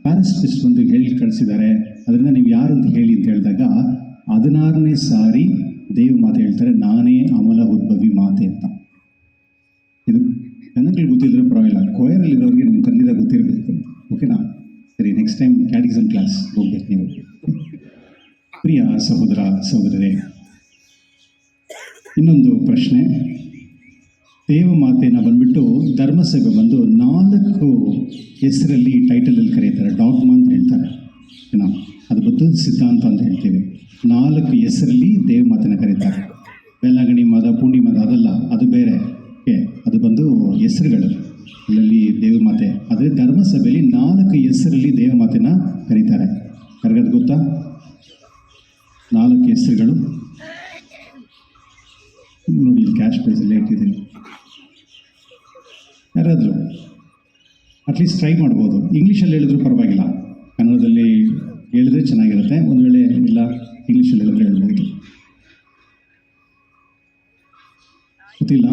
ಪ್ಯಾರಿಸ್ಟಿಸ್ಟ್ ಬಂದು ಹೇಳಿ ಕಳಿಸಿದ್ದಾರೆ, ಅದರಿಂದ ನೀವು ಯಾರು ಅಂತ ಹೇಳಿ ಅಂತ ಹೇಳಿದಾಗ 16ನೇ ಸಾರಿ ದೇವಮಾತೆ ಹೇಳ್ತಾರೆ ನಾನೇ ಅಮಲ ಉದ್ಭವಿ ಮಾತೆ ಅಂತ. ಇದು ನನಗೆ ಗೊತ್ತಿದ್ರೆ ಪರವಾಗಿಲ್ಲ, ಕೊಯರಲ್ಲಿರೋರಿಗೆ ನಿಮ್ಮ ಖಂಡಿತ ಗೊತ್ತಿರಬೇಕು, ಓಕೆನಾ? ಸರಿ, ನೆಕ್ಸ್ಟ್ ಟೈಮ್ ಕ್ಯಾಟಿಸಮ್ ಕ್ಲಾಸ್ ಹೋಗ್ಬೇಕು ನೀವು. ಪ್ರಿಯ ಸಹೋದರ ಸಹೋದರರೇ, ಇನ್ನೊಂದು ಪ್ರಶ್ನೆ, ದೇವಮಾತೆನ ಬಂದ್ಬಿಟ್ಟು ಧರ್ಮಸಭೆ ಬಂದು 4 ಹೆಸರಲ್ಲಿ ಟೈಟಲಲ್ಲಿ ಕರೀತಾರೆ, ಡಾಗ್ಮಾ ಅಂತ ಹೇಳ್ತಾರೆ, ಓಕೆನಾ? ಅದು ಬಂದು ಸಿದ್ಧಾಂತ ಅಂತ ಹೇಳ್ತೀವಿ. 4 ಹೆಸರಲ್ಲಿ ದೇವಮಾತೆನ ಕರೀತಾರೆ. ಬೆಲ್ಲಗಣಿ ಮದ, ಪುಣ್ಯ ಮದ ಅದಲ್ಲ, ಅದು ಬೇರೆ. ಓಕೆ, ಅದು ಬಂದು ಹೆಸರುಗಳು, ಇದರಲ್ಲಿ ದೇವಮಾತೆ. ಆದರೆ ಧರ್ಮಸಭೆಯಲ್ಲಿ 4 ಹೆಸರಲ್ಲಿ ದೇವಮಾತೆನ ಕರೀತಾರೆ. ಯಾರಿಗದು ಗೊತ್ತಾ? 4 ಹೆಸರುಗಳು ನೋಡಿ, ಕ್ಯಾಶ್ ಪ್ರೈಸಲ್ಲೇ ಇಟ್ಟಿದ್ದೀನಿ. ಯಾರಾದರೂ ಅಟ್ಲೀಸ್ಟ್ ಟ್ರೈ ಮಾಡ್ಬೋದು. ಇಂಗ್ಲೀಷಲ್ಲಿ ಹೇಳಿದ್ರು ಪರವಾಗಿಲ್ಲ, ಕನ್ನಡದಲ್ಲಿ ಹೇಳಿದ್ರೆ ಚೆನ್ನಾಗಿರುತ್ತೆ. ಒಂದು ವೇಳೆ ಇಲ್ಲ ಇಂಗ್ಲೀಷಲ್ಲಿ ಹೇಳಿದ್ರೆ ಹೇಳ್ಬೋದು. ಗೊತ್ತಿಲ್ಲ?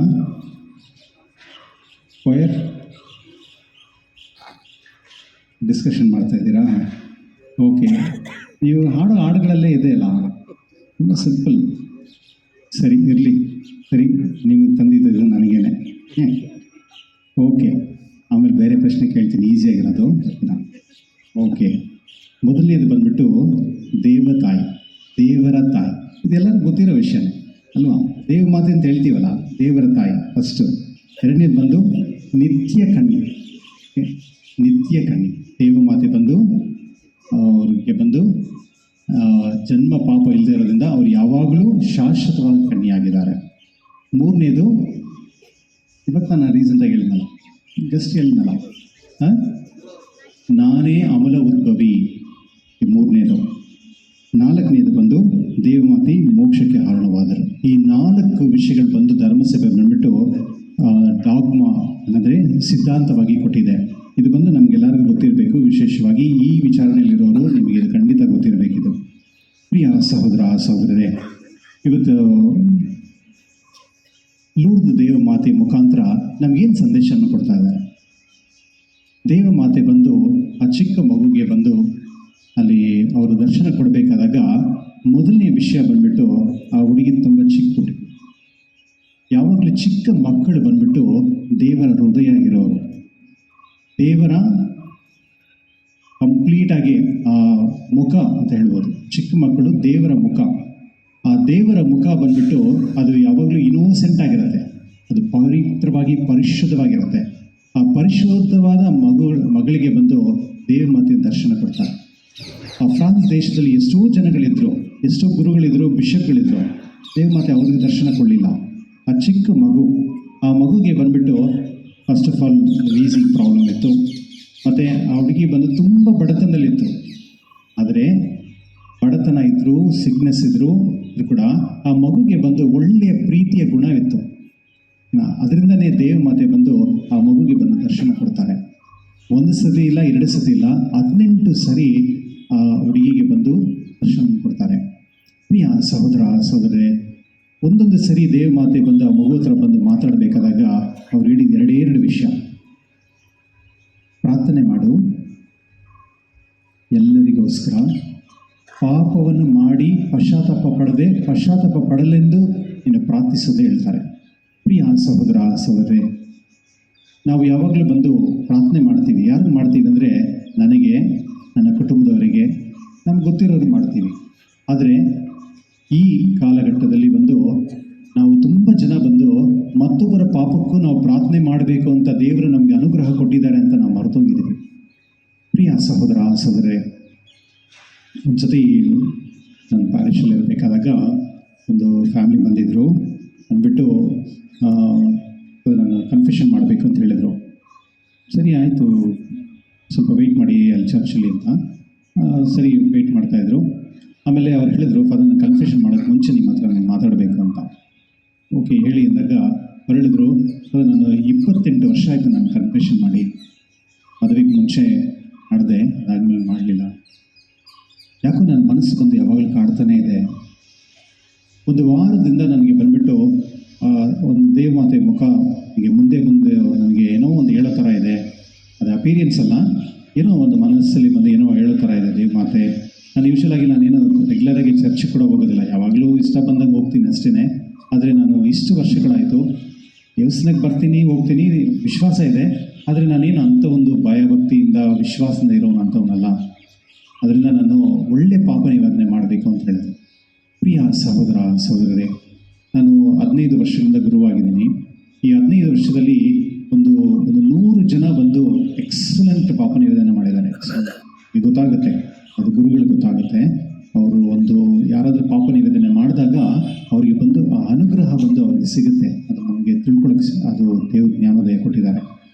ಕೊಯರ್ ಡಿಸ್ಕಷನ್ ಮಾಡ್ತಾ ಇದ್ದೀರಾ? ಓಕೆ, ನೀವು ಹಾಡೋ ಹಾಡುಗಳಲ್ಲೇ ಇದೆ ಅಲ್ಲ, ತುಂಬ ಸಿಂಪಲ್. ಸರಿ ಇರಲಿ, ಸರಿ, ನೀವು ತಂದಿದ್ದು ನನಗೇನೆ. ಓಕೆ, ಆಮೇಲೆ ಬೇರೆ ಪ್ರಶ್ನೆ ಕೇಳ್ತೀನಿ, ಈಸಿಯಾಗಿರೋದು. ಓಕೆ, ಮೊದಲನೇದು ಬಂದ್ಬಿಟ್ಟು ದೇವತಾಯಿ, ದೇವರ ತಾಯಿ. ಇದೆಲ್ಲರಿಗೂ ಗೊತ್ತಿರೋ ವಿಷಯನೇ ಅಲ್ವಾ? ದೇವಮಾತೆ ಅಂತ ಹೇಳ್ತೀವಲ್ಲ, ದೇವರ ತಾಯಿ ಫಸ್ಟು. ಎರಡನೇದು ಬಂದು ನಿತ್ಯ ಕನ್ಯೆ, ನಿತ್ಯ ಕನ್ಯೆ. ದೇವಮಾತೆ ಬಂದು ಅವ್ರಿಗೆ ಬಂದು ಜನ್ಮ ಪಾಪ ಇಲ್ಲದೆ ಇರೋದ್ರಿಂದ ಅವ್ರು ಯಾವಾಗಲೂ ಶಾಶ್ವತವಾದ ಕನ್ಯೆಯಾಗಿದ್ದಾರೆ. ಮೂರನೇದು, ಇವತ್ತು ನಾನು ರೀಸೆಂಟಾಗಿ ಹೇಳಿದ್ನಲ್ಲ, ಜಸ್ಟ್ ಹೇಳಿದ್ನಲ್ಲ, ನಾನೇ ಅಮಲ ಉದ್ಭವಿ, ಈ ಮೂರನೇದು. 4ನೇದು ಬಂದು ದೇವಮಾತೆ ಮೋಕ್ಷಕ್ಕೆ ಕಾರಣವಾದರು. ಈ 4 ವಿಷಯಗಳು ಬಂದು ಧರ್ಮಸಭೆ ಬಂದ್ಬಿಟ್ಟು ಡಾಗ್ಮಾ ಅಂದರೆ ಸಿದ್ಧಾಂತವಾಗಿ ಕೊಟ್ಟಿದೆ. ಇದು ಬಂದು ನಮಗೆಲ್ಲರಿಗೂ ಗೊತ್ತಿರಬೇಕು, ವಿಶೇಷವಾಗಿ ಈ ವಿಚಾರಣೆಯಲ್ಲಿರೋರು ನಿಮಗೆ ಇದು ಖಂಡಿತ ಗೊತ್ತಿರಬೇಕಿದು. ಪ್ರಿಯ ಸಹೋದರ ಸಹೋದರರೇ, ಇವತ್ತು ಲೂರ್ದ್ ದೇವಮಾತೆ ಮುಖಾಂತರ ನಮಗೇನು ಸಂದೇಶವನ್ನು ಕೊಡ್ತಾ ಇದ್ದಾರೆ? ದೇವಮಾತೆ ಬಂದು ಆ ಚಿಕ್ಕ ಮಗುಗೆ ಬಂದು ಅಲ್ಲಿ ಅವರು ದರ್ಶನ ಕೊಡಬೇಕಾದಾಗ ಮೊದಲನೇ ವಿಷಯ ಬಂದ್ಬಿಟ್ಟು ಆ ಹುಡುಗಿ ತುಂಬ ಚಿಕ್ಕ ಹುಡುಗಿ. ಯಾವಾಗಲೂ ಚಿಕ್ಕ ಮಕ್ಕಳು ಬಂದ್ಬಿಟ್ಟು ದೇವರ ಹೃದಯ ಆಗಿರೋರು, ದೇವರ ಕಂಪ್ಲೀಟಾಗಿ ಆ ಮುಖ ಅಂತ ಹೇಳ್ಬೋದು. ಚಿಕ್ಕ ಮಕ್ಕಳು ದೇವರ ಮುಖ, ಆ ದೇವರ ಮುಖ ಬಂದ್ಬಿಟ್ಟು ಅದು ಯಾವಾಗಲೂ ಇನ್ನೋಸೆಂಟ್ ಆಗಿರುತ್ತೆ, ಅದು ಪವಿತ್ರವಾಗಿ ಪರಿಶುದ್ಧವಾಗಿರುತ್ತೆ. ಆ ಪರಿಶುದ್ಧವಾದ ಮಗಳಿಗೆ ಬಂದು ದೇವಮಾತೆ ದರ್ಶನ ಕೊಡ್ತಾರೆ. ಆ ಫ್ರಾನ್ಸ್ ದೇಶದಲ್ಲಿ ಎಷ್ಟೋ ಜನಗಳಿದ್ರು, ಎಷ್ಟೋ ಗುರುಗಳಿದ್ರು, ಬಿಷಪ್ಗಳಿದ್ರು, ದೇವಮಾತೆ ಅವ್ರಿಗೆ ದರ್ಶನ ಕೊಡಲಿಲ್ಲ. ಆ ಚಿಕ್ಕ ಮಗು, ಆ ಮಗುಗೆ ಬಂದ್ಬಿಟ್ಟು first of all wheezing problem ಇತ್ತು, ಮತ್ತು ಆ ಹುಡುಗಿ ಬಂದು ತುಂಬ ಬಡತನದಲ್ಲಿತ್ತು. ಆದರೆ ಬಡತನ ಇದ್ದರೂ, ಸಿಕ್ನೆಸ್ ಇದ್ದರೂ ಕೂಡ ಆ ಮಗುಗೆ ಬಂದು ಒಳ್ಳೆಯ ಪ್ರೀತಿಯ ಗುಣವಿತ್ತು. ಅದರಿಂದನೇ ದೇವಮಾತೆ ಬಂದು ಆ ಮಗುಗೆ ಬಂದು ದರ್ಶನ ಕೊಡ್ತಾರೆ. 1 ಸತಿ ಇಲ್ಲ, 2 ಸತಿ ಇಲ್ಲ, 18 ಸರಿ ಆ ಹುಡುಗಿಗೆ ಬಂದು ದರ್ಶನ ಕೊಡ್ತಾರೆ. ಪ್ರಿಯ ಸಹೋದರ ಸಹೋದರರೇ, ಒಂದೊಂದು ಸರಿ ದೇವಮಾತೆ ಬಂದು ಆ ಮಗು ಹತ್ರ ಬಂದು ಮಾತಾಡಬೇಕಾದಾಗ ಅವ್ರು ಹೇಳಿದ 2 ವಿಷಯ: ಪ್ರಾರ್ಥನೆ ಮಾಡು, ಎಲ್ಲರಿಗೋಸ್ಕರ ಪಾಪವನ್ನು ಮಾಡಿ ಪಶ್ಚಾತ್ತಾಪ ಪಡಲೆಂದು ನೀನು ಪ್ರಾರ್ಥಿಸೋದೇ ಹೇಳ್ತಾರೆ. ಪ್ರಿಯ ಸಹೋದರ ಸಹೋದರಿ, ನಾವು ಯಾವಾಗಲೂ ಬಂದು ಪ್ರಾರ್ಥನೆ ಮಾಡ್ತೀವಿ. ಯಾರಿಗೆ ಮಾಡ್ತೀವಿ ಅಂದರೆ ನನಗೆ, ನನ್ನ ಕುಟುಂಬದವರಿಗೆ, ನಮ್ಗೆ ಗೊತ್ತಿರೋರು ಮಾಡ್ತೀವಿ. ಆದರೆ ಈ ಕಾಲಘಟ್ಟದಲ್ಲಿ ಬಂದು ನಾವು ತುಂಬ ಜನ ಬಂದು ಮತ್ತೊಬ್ಬರ ಪಾಪಕ್ಕೂ ನಾವು ಪ್ರಾರ್ಥನೆ ಮಾಡಬೇಕು ಅಂತ ದೇವರು ನಮಗೆ ಅನುಗ್ರಹ ಕೊಟ್ಟಿದ್ದಾರೆ ಅಂತ ನಾವು ಮರೆತೋಗಿದ್ದೀವಿ. ಪ್ರಿಯ ಸಹೋದರ ಸಹೋದರೇ, ಒಂದು ಸತಿ ನನ್ನ ಪ್ಯಾರಿಷಲ್ಲಿ ಇರಬೇಕಾದಾಗ ಒಂದು ಫ್ಯಾಮಿಲಿ ಬಂದಿದ್ದರು. ಅಂದ್ಬಿಟ್ಟು ನಾನು ಕನ್ಫೆಷನ್ ಮಾಡಬೇಕು ಅಂತ ಹೇಳಿದರು. ಸರಿ ಆಯಿತು, ಸ್ವಲ್ಪ ವೆಯ್ಟ್ ಮಾಡಿ ಅಲ್ಲಿ ಚರ್ಚಲ್ಲಿ ಅಂತ. ಸರಿ ವೆಯ್ಟ್ ಮಾಡ್ತಾಯಿದ್ರು. ಆಮೇಲೆ ಅವ್ರು ಹೇಳಿದರು, ಫಾದರ್ ನಾನು ಕನ್ಫೆಷನ್ ಮಾಡೋಕ್ಕೆ ಮುಂಚೆ ನಿಮ್ಮ ಹತ್ರ ನಾನು ಮಾತಾಡಬೇಕು ಅಂತ. ಓಕೆ ಹೇಳಿ ಅಂದಾಗ ಅವ್ರು ಹೇಳಿದ್ರು, ನಾನು 28 ವರ್ಷ ಆಯಿತು ನಾನು ಕನ್ಫೆಷನ್ ಮಾಡಿ. ಮದುವೆಗೆ ಮುಂಚೆ ಮಾಡಿದೆ, ಅದಾದಮೇಲೆ ಮಾಡಲಿಲ್ಲ. ಯಾಕೋ ನನ್ನ ಮನಸ್ಸು ಬಂದು ಯಾವಾಗಲೂ ಕಾಡ್ತಾನೇ ಇದೆ. ಒಂದು ವಾರದಿಂದ ನನಗೆ ಬಂದುಬಿಟ್ಟು ಒಂದು ದೇವಮಾತೆ ಮುಖ ಹೀಗೆ ಮುಂದೆ ನನಗೆ ಏನೋ ಒಂದು ಹೇಳೋ ಥರ ಇದೆ. ಅದು ಅಪೀರಿಯನ್ಸ್ ಅಲ್ಲ, ಏನೋ ಒಂದು ಮನಸ್ಸಲ್ಲಿ ಬಂದು ಏನೋ ಹೇಳೋ ಥರ ಇದೆ ದೇವಮಾತೆ. ನಾನು ಯೂಶ್ವಲಾಗಿ ನಾನೇನೋ ರೆಗ್ಯುಲರಾಗಿ ಚರ್ಚ್ ಕೂಡ ಹೋಗೋದಿಲ್ಲ, ಯಾವಾಗಲೂ ಇಷ್ಟ ಬಂದಂಗೆ ಹೋಗ್ತೀನಿ ಅಷ್ಟೇ. ಆದರೆ ನಾನು ಇಷ್ಟು ವರ್ಷಗಳಾಯಿತು ದೇವಸ್ಥಾನಕ್ಕೆ ಬರ್ತೀನಿ, ಹೋಗ್ತೀನಿ, ವಿಶ್ವಾಸ ಇದೆ. ಆದರೆ ನಾನೇನು ಅಂಥ ಒಂದು ಭಯಭಕ್ತಿಯಿಂದ ವಿಶ್ವಾಸದಿಂದ ಇರೋನು ಅಂಥವನಲ್ಲ. ಅದರಿಂದ ನಾನು ಒಳ್ಳೆ ಪಾಪ ನಿವಾರಣೆ ಮಾಡಬೇಕು ಅಂತ ಹೇಳಿದೆ. ಪ್ರಿಯ ಸಹೋದರ ಸಹೋದರರೇ, ನಾನು 15 ವರ್ಷದಿಂದ ಗುರುವಾಗಿದ್ದೀನಿ. ಈ 15 ವರ್ಷದಲ್ಲಿ ಒಂದು 100 ಜನ ಬಂದು ಎಕ್ಸಲೆಂಟ್ ಪಾಪ ನಿವೇದನೆ ಮಾಡಿದ್ದಾರೆ. ಈಗ ಗೊತ್ತಾಗುತ್ತೆ, ಅದು ಗುರುಗಳಿಗೆ ಗೊತ್ತಾಗುತ್ತೆ. ಅವರು ಒಂದು ಯಾರಾದರೂ ಪಾಪ ನಿವೇದನೆ ಮಾಡಿದಾಗ ಅವರಿಗೆ ಬಂದು ಆ ಅನುಗ್ರಹ ಬಂದು ಅವರಿಗೆ ಸಿಗುತ್ತೆ. ಅದು ನಮಗೆ ತಿಳ್ಕೊಳ್ಳೋಕ್ಕೆ ಅದು ದೇವ್ರ ಜ್ಞಾನೋದಯ ಕೊಟ್ಟಿದ್ದಾರೆ.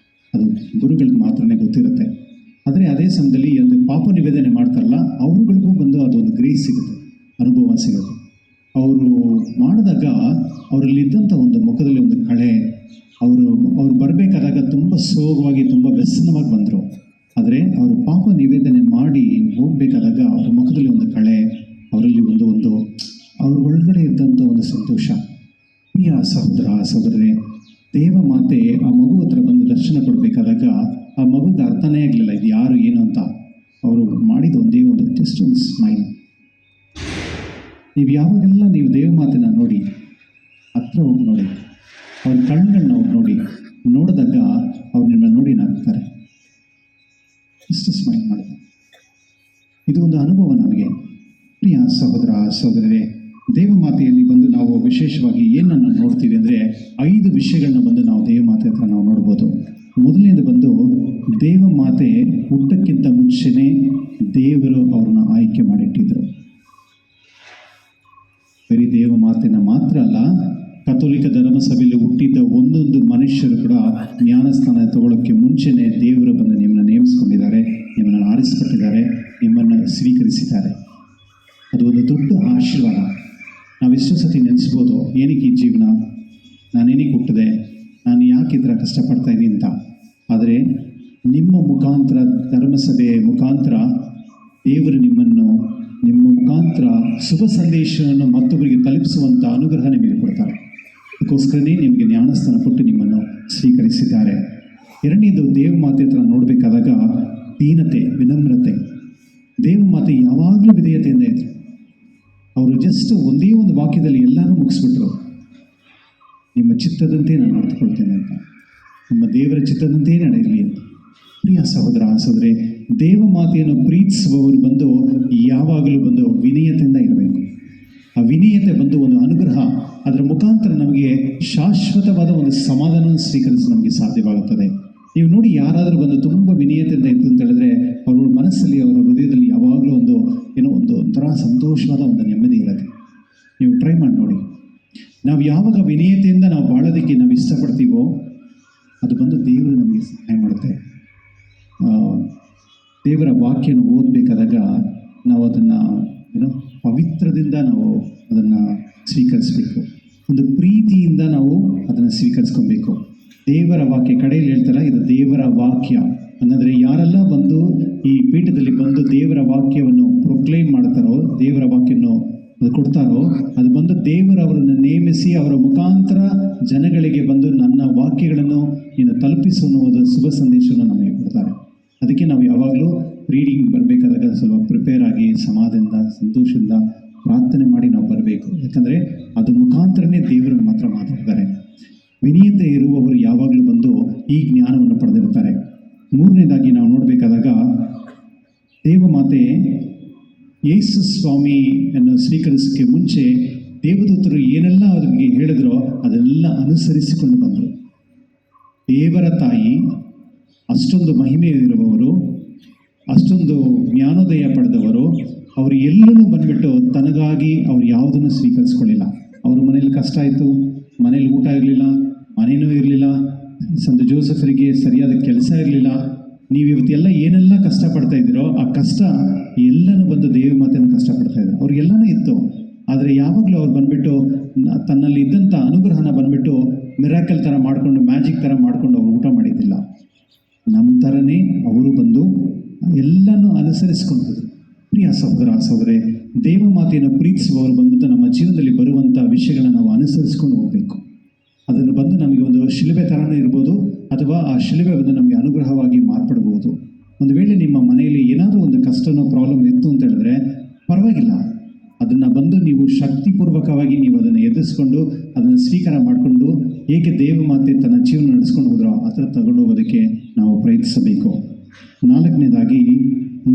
ಅದು ಗುರುಗಳಿಗೆ ಮಾತ್ರನೇ ಗೊತ್ತಿರುತ್ತೆ. ಆದರೆ ಅದೇ ಸಮಯದಲ್ಲಿ ಒಂದು ಪಾಪ ನಿವೇದನೆ ಮಾಡ್ತಾರಲ್ಲ, ಅವ್ರುಗಳಿಗೂ ಬಂದು ಅದೊಂದು ಗ್ರೇಸ್ ಸಿಗುತ್ತೆ, ಅನುಭವ ಸಿಗುತ್ತೆ. ಅವರು ಮಾಡಿದಾಗ ಅವರಲ್ಲಿದ್ದಂಥ ಒಂದು ಮುಖದಲ್ಲಿ ಒಂದು ಕಳೆ, ಅವರು ಬರಬೇಕಾದಾಗ ತುಂಬ ಸೋಗವಾಗಿ, ತುಂಬ ವ್ಯಸನವಾಗಿ ಬಂದರು. ಆದರೆ ಅವರು ಪಾಪ ನಿವೇದನೆ ಮಾಡಿ ಹೋಗಬೇಕಾದಾಗ ಅವ್ರ ಮುಖದಲ್ಲಿ ಒಂದು ಕಳೆ, ಅವರಲ್ಲಿ ಒಂದು ಅವ್ರ ಒಳಗಡೆ ಇದ್ದಂಥ ಒಂದು ಸಂತೋಷ. ಪ್ರಿಯ ಸಹೋದರ ಸಹೋದರರೇ, ದೇವಮಾತೆ ಆ ಮಗು ಹತ್ರ ಬಂದು ದರ್ಶನ ಕೊಡಬೇಕಾದಾಗ ಆ ಮಗುಗೆ ಅರ್ಥನೇ ಆಗಲಿಲ್ಲ ಇದು ಯಾರು ಏನು ಅಂತ. ಅವರು ಮಾಡಿದ ಒಂದೇ ಒಂದು ಜಸ್ಟ್ ಒಂದು ಸ್ಮೈಲ್. ನೀವು ಯಾವಾಗೆಲ್ಲ ನೀವು ದೇವಮಾತೆನ ನೋಡಿ, ಹತ್ರ ಹೋಗಿ ನೋಡಿ, ಅವ್ರ ಕಣ್ಣುಗಳನ್ನ ಹೋಗಿ ನೋಡಿ, ನೋಡಿದಾಗ ಅವ್ರು ನಿಮ್ಮನ್ನು ನೋಡಿ ನಗ್ತಾರೆ. ಇಷ್ಟು ಸ್ಮೈಲ್ ಮಾಡಿದೆ. ಇದು ಒಂದು ಅನುಭವ ನಮಗೆ. ಪ್ರಿಯ ಸಹೋದರ ಸಹೋದರರೇ, ದೇವಮಾತೆಯಲ್ಲಿ ಬಂದು ನಾವು ವಿಶೇಷವಾಗಿ ಏನನ್ನು ನೋಡ್ತೀವಿ ಅಂದರೆ 5 ವಿಷಯಗಳನ್ನ ಬಂದು ನಾವು ದೇವಮಾತೆ ಹತ್ರ ನಾವು ನೋಡ್ಬೋದು. ಮೊದಲನೇದು ಬಂದು ದೇವಮಾತೆ ಹುಟ್ಟಕ್ಕಿಂತ ಮುಂಚೆನೇ ದೇವರು ಅವ್ರನ್ನ ಆಯ್ಕೆ ಮಾಡಿಟ್ಟಿದ್ರು. ಬರೀ ದೇವಮಾತೆನ ಮಾತ್ರ ಅಲ್ಲ, ಕಥೋಲಿಕ ಧರ್ಮಸಭೆಯಲ್ಲಿ ಹುಟ್ಟಿದ್ದ ಒಂದೊಂದು ಮನುಷ್ಯರು ಕೂಡ ಜ್ಞಾನಸ್ಥಾನ ತಗೊಳ್ಳೋಕ್ಕೆ ಮುಂಚೆನೇ ದೇವರು ಬಂದು ನಿಮ್ಮನ್ನು ನೇಮಿಸ್ಕೊಂಡಿದ್ದಾರೆ, ನಿಮ್ಮನ್ನು ಆರಿಸ್ಕೊಟ್ಟಿದ್ದಾರೆ, ನಿಮ್ಮನ್ನು ಸ್ವೀಕರಿಸಿದ್ದಾರೆ. ಅದು ಒಂದು ದೊಡ್ಡ ಆಶೀರ್ವಾದ. ನಾವೆಷ್ಟೋ ಸತಿ ನೆನೆಸ್ಬೋದು, ಏನಕ್ಕೆ ಈ ಜೀವನ, ನಾನೇನಕ್ಕೆ ಹುಟ್ಟಿದೆ, ನಾನು ಯಾಕೆ ಈ ಥರ ಕಷ್ಟಪಡ್ತಾ ಇದ್ದೀನಿ ಅಂತ. ಆದರೆ ನಿಮ್ಮ ಮುಖಾಂತರ, ಧರ್ಮಸಭೆಯ ಮುಖಾಂತರ ದೇವರು ನಿಮ್ಮ ಮುಖಾಂತರ ಶುಭ ಸಂದೇಶವನ್ನು ಮತ್ತೊಬ್ಬರಿಗೆ ತಲುಪಿಸುವಂಥ ಅನುಗ್ರಹ ನಿಮಗೆ ಕೊಡ್ತಾರೆ. ಅದಕ್ಕೋಸ್ಕರನೇ ನಿಮಗೆ ಜ್ಞಾನಸ್ಥಾನ ಕೊಟ್ಟು ನಿಮ್ಮನ್ನು ಸ್ವೀಕರಿಸಿದ್ದಾರೆ. ಎರಡನೇದು, ದೇವಮಾತೆ ಹತ್ರ ನೋಡಬೇಕಾದಾಗ ದೀನತೆ, ವಿನಮ್ರತೆ. ದೇವಮಾತೆ ಯಾವಾಗಲೂ ವಿಧೇಯತೆಯಿಂದ ಇದ್ರು. ಅವರು ಜಸ್ಟ್ ಒಂದೇ ಒಂದು ವಾಕ್ಯದಲ್ಲಿ ಎಲ್ಲರೂ ಮುಗಿಸ್ಬಿಟ್ರು, ನಿಮ್ಮ ಚಿತ್ತದಂತೆ ನಾನು ನಡೆದುಕೊಳ್ತೇನೆ ಅಂತ, ನಿಮ್ಮ ದೇವರ ಚಿತ್ತದಂತೆ ನಡೆಯಲಿ ಅಂತ. ಪ್ರಿಯ ಸಹೋದರ ಸಹೋದರಿ, ದೇವಮಾತೆಯನ್ನು ಪ್ರೀತಿಸುವವರು ಬಂದು ಯಾವಾಗಲೂ ಬಂದು ವಿನಯತೆಯಿಂದ ಇರಬೇಕು. ಆ ವಿನಯತೆ ಬಂದು ಒಂದು ಅನುಗ್ರಹ. ಅದರ ಮುಖಾಂತರ ನಮಗೆ ಶಾಶ್ವತವಾದ ಒಂದು ಸಮಾಧಾನವನ್ನು ಸ್ವೀಕರಿಸಲು ನಮಗೆ ಸಾಧ್ಯವಾಗುತ್ತದೆ. ನೀವು ನೋಡಿ, ಯಾರಾದರೂ ಬಂದು ತುಂಬ ವಿನಯತೆಯಿಂದ ಇತ್ತು ಅಂತ ಹೇಳಿದ್ರೆ ಅವ್ರ ಮನಸ್ಸಲ್ಲಿ, ಅವರ ಹೃದಯದಲ್ಲಿ ಯಾವಾಗಲೂ ಒಂದು ಒಂಥರ ಸಂತೋಷವಾದ ಒಂದು ನೆಮ್ಮದಿ ಇರುತ್ತೆ. ನೀವು ಟ್ರೈ ಮಾಡಿ ನೋಡಿ. ನಾವು ಯಾವಾಗ ವಿನಯತೆಯಿಂದ ನಾವು ಬಾಳೋದಕ್ಕೆ ನಾವು ಇಷ್ಟಪಡ್ತೀವೋ ಅದು ಬಂದು ದೇವರು ನಮಗೆ ಸಹಾಯ ಮಾಡುತ್ತೆ. ದೇವರ ವಾಕ್ಯನ ಓದಬೇಕಾದಾಗ ನಾವು ಅದನ್ನು ಪವಿತ್ರದಿಂದ ನಾವು ಅದನ್ನು ಸ್ವೀಕರಿಸಬೇಕು. ಒಂದು ಪ್ರೀತಿಯಿಂದ ನಾವು ಅದನ್ನು ಸ್ವೀಕರಿಸ್ಕೊಬೇಕು. ದೇವರ ವಾಕ್ಯ ಕಡೆಯಲ್ಲಿ ಹೇಳ್ತಾರ, ಇದು ದೇವರ ವಾಕ್ಯ ಅನ್ನಂದರೆ ಯಾರೆಲ್ಲ ಬಂದು ಈ ಪೀಠದಲ್ಲಿ ಬಂದು ದೇವರ ವಾಕ್ಯವನ್ನು ಪ್ರೊಕ್ಲೈಮ್ ಮಾಡ್ತಾರೋ, ದೇವರ ವಾಕ್ಯವನ್ನು ಅದು ಕೊಡ್ತಾರೋ, ಅದು ಬಂದು ದೇವರು ಅವರನ್ನು ನೇಮಿಸಿ ಅವರ ಮುಖಾಂತರ ಜನಗಳಿಗೆ ಬಂದು ನನ್ನ ವಾಕ್ಯಗಳನ್ನು ನೀನು ತಲುಪಿಸು ಅನ್ನುವುದು ಶುಭ ಸಂದೇಶವನ್ನು ನಮಗೆ ಕೊಡ್ತಾರೆ. ಅದಕ್ಕೆ ನಾವು ಯಾವಾಗಲೂ ರೀಡಿಂಗ್ ಬರಬೇಕಾದಾಗ ಸ್ವಲ್ಪ ಪ್ರಿಪೇರ್ ಆಗಿ ಸಮಾಧಾನದಿಂದ ಸಂತೋಷದಿಂದ ಪ್ರಾರ್ಥನೆ ಮಾಡಿ ನಾವು ಬರಬೇಕು. ಯಾಕಂದರೆ ಅದು ಮುಖಾಂತರನೇ ದೇವರು ನಮ್ಮ ಹತ್ರ ಮಾತಾಡ್ತಾರೆ. ವಿನೀಯತೆ ಇರುವವರು ಯಾವಾಗಲೂ ಬಂದು ಈ ಜ್ಞಾನವನ್ನು ಪಡೆದಿರ್ತಾರೆ. ಮೂರನೇದಾಗಿ ನಾವು ನೋಡಬೇಕಾದಾಗ ದೇವಮಾತೆ ಯೇಸು ಸ್ವಾಮಿಯನ್ನು ಸ್ವೀಕರಿಸೋಕ್ಕೆ ಮುಂಚೆ ದೇವದೂತರು ಏನೆಲ್ಲ ಅವರಿಗೆ ಹೇಳಿದ್ರೋ ಅದೆಲ್ಲ ಅನುಸರಿಸಿಕೊಂಡು ಬಂದರು. ದೇವರ ತಾಯಿ ಅಷ್ಟೊಂದು ಮಹಿಮೆ ಇರುವವರು, ಅಷ್ಟೊಂದು ಜ್ಞಾನೋದಯ ಪಡೆದವರು, ಅವರು ಎಲ್ಲನೂ ಬಂದುಬಿಟ್ಟು ತನಗಾಗಿ ಅವ್ರು ಯಾವುದನ್ನು ಸ್ವೀಕರಿಸ್ಕೊಳ್ಳಿಲ್ಲ. ಅವ್ರ ಮನೇಲಿ ಕಷ್ಟ ಆಯಿತು, ಮನೇಲಿ ಊಟ ಇರಲಿಲ್ಲ, ಮನೇನೂ ಇರಲಿಲ್ಲ, ಸಂತ ಜೋಸೆಫರಿಗೆ ಸರಿಯಾದ ಕೆಲಸ ಇರಲಿಲ್ಲ. ನೀವು ಇವತ್ತೆಲ್ಲ ಏನೆಲ್ಲ ಕಷ್ಟಪಡ್ತಾ ಇದ್ದೀರೋ ಆ ಕಷ್ಟ ಎಲ್ಲನೂ ಬಂದು ದೇವಮಾತೆಯನ್ನು ಕಷ್ಟಪಡ್ತಾಯಿದ್ರು. ಅವ್ರಿಗೆಲ್ಲನೂ ಇತ್ತು, ಆದರೆ ಯಾವಾಗಲೂ ಅವ್ರು ಬಂದುಬಿಟ್ಟು ತನ್ನಲ್ಲಿ ಇದ್ದಂಥ ಅನುಗ್ರಹನ ಬಂದುಬಿಟ್ಟು ಮಿರಾಕಲ್ ಥರ ಮಾಡಿಕೊಂಡು, ಮ್ಯಾಜಿಕ್ ಥರ ಮಾಡಿಕೊಂಡು ಅವ್ರು ಊಟ ಮಾಡಿದ್ದಿಲ್ಲ. ನಮ್ಮ ಥರನೇ ಅವರು ಬಂದು ಎಲ್ಲನೂ ಅನುಸರಿಸ್ಕೊಂಡು. ಪ್ರಿಯ ಸಹೋದರ ಸಹೋದರಿ, ದೇವಮಾತೆಯನ್ನು ಪ್ರೀತಿಸುವವರು ಬಂದು ನಮ್ಮ ಜೀವನದಲ್ಲಿ ಬರುವಂಥ ವಿಷಯಗಳನ್ನ ನಾವು ಅನುಸರಿಸ್ಕೊಂಡು ಹೋಗಬೇಕು. ಅದನ್ನು ಬಂದು ನಮಗೆ ಒಂದು ಶಿಲುಬೆ ಥರನೇ ಇರ್ಬೋದು, ಅಥವಾ ಆ ಶಿಲುಬೆ ಬಂದು ನಮಗೆ ಅನುಗ್ರಹವಾಗಿ ಮಾರ್ಪಡ್ಬೋದು. ಒಂದು ವೇಳೆ ನಿಮ್ಮ ಮನೆಯಲ್ಲಿ ಏನಾದರೂ ಒಂದು ಕಷ್ಟನೋ ಪ್ರಾಬ್ಲಮ್ ಇತ್ತು ಅಂತ ಹೇಳಿದ್ರೆ ಪರವಾಗಿಲ್ಲ, ಅದನ್ನು ಬಂದು ನೀವು ಶಕ್ತಿಪೂರ್ವಕವಾಗಿ ನೀವು ಅದನ್ನು ಎದುರಿಸ್ಕೊಂಡು ಅದನ್ನು ಸ್ವೀಕಾರ ಮಾಡಿಕೊಂಡು ಹೇಗೆ ದೇವಮಾತೆ ತನ್ನ ಜೀವನ ನಡೆಸ್ಕೊಂಡು ಹೋದ್ರೋ ಆ ಥರ ತಗೊಂಡು ಹೋಗೋದಕ್ಕೆ ನಾವು ಪ್ರಯತ್ನಿಸಬೇಕು. ನಾಲ್ಕನೇದಾಗಿ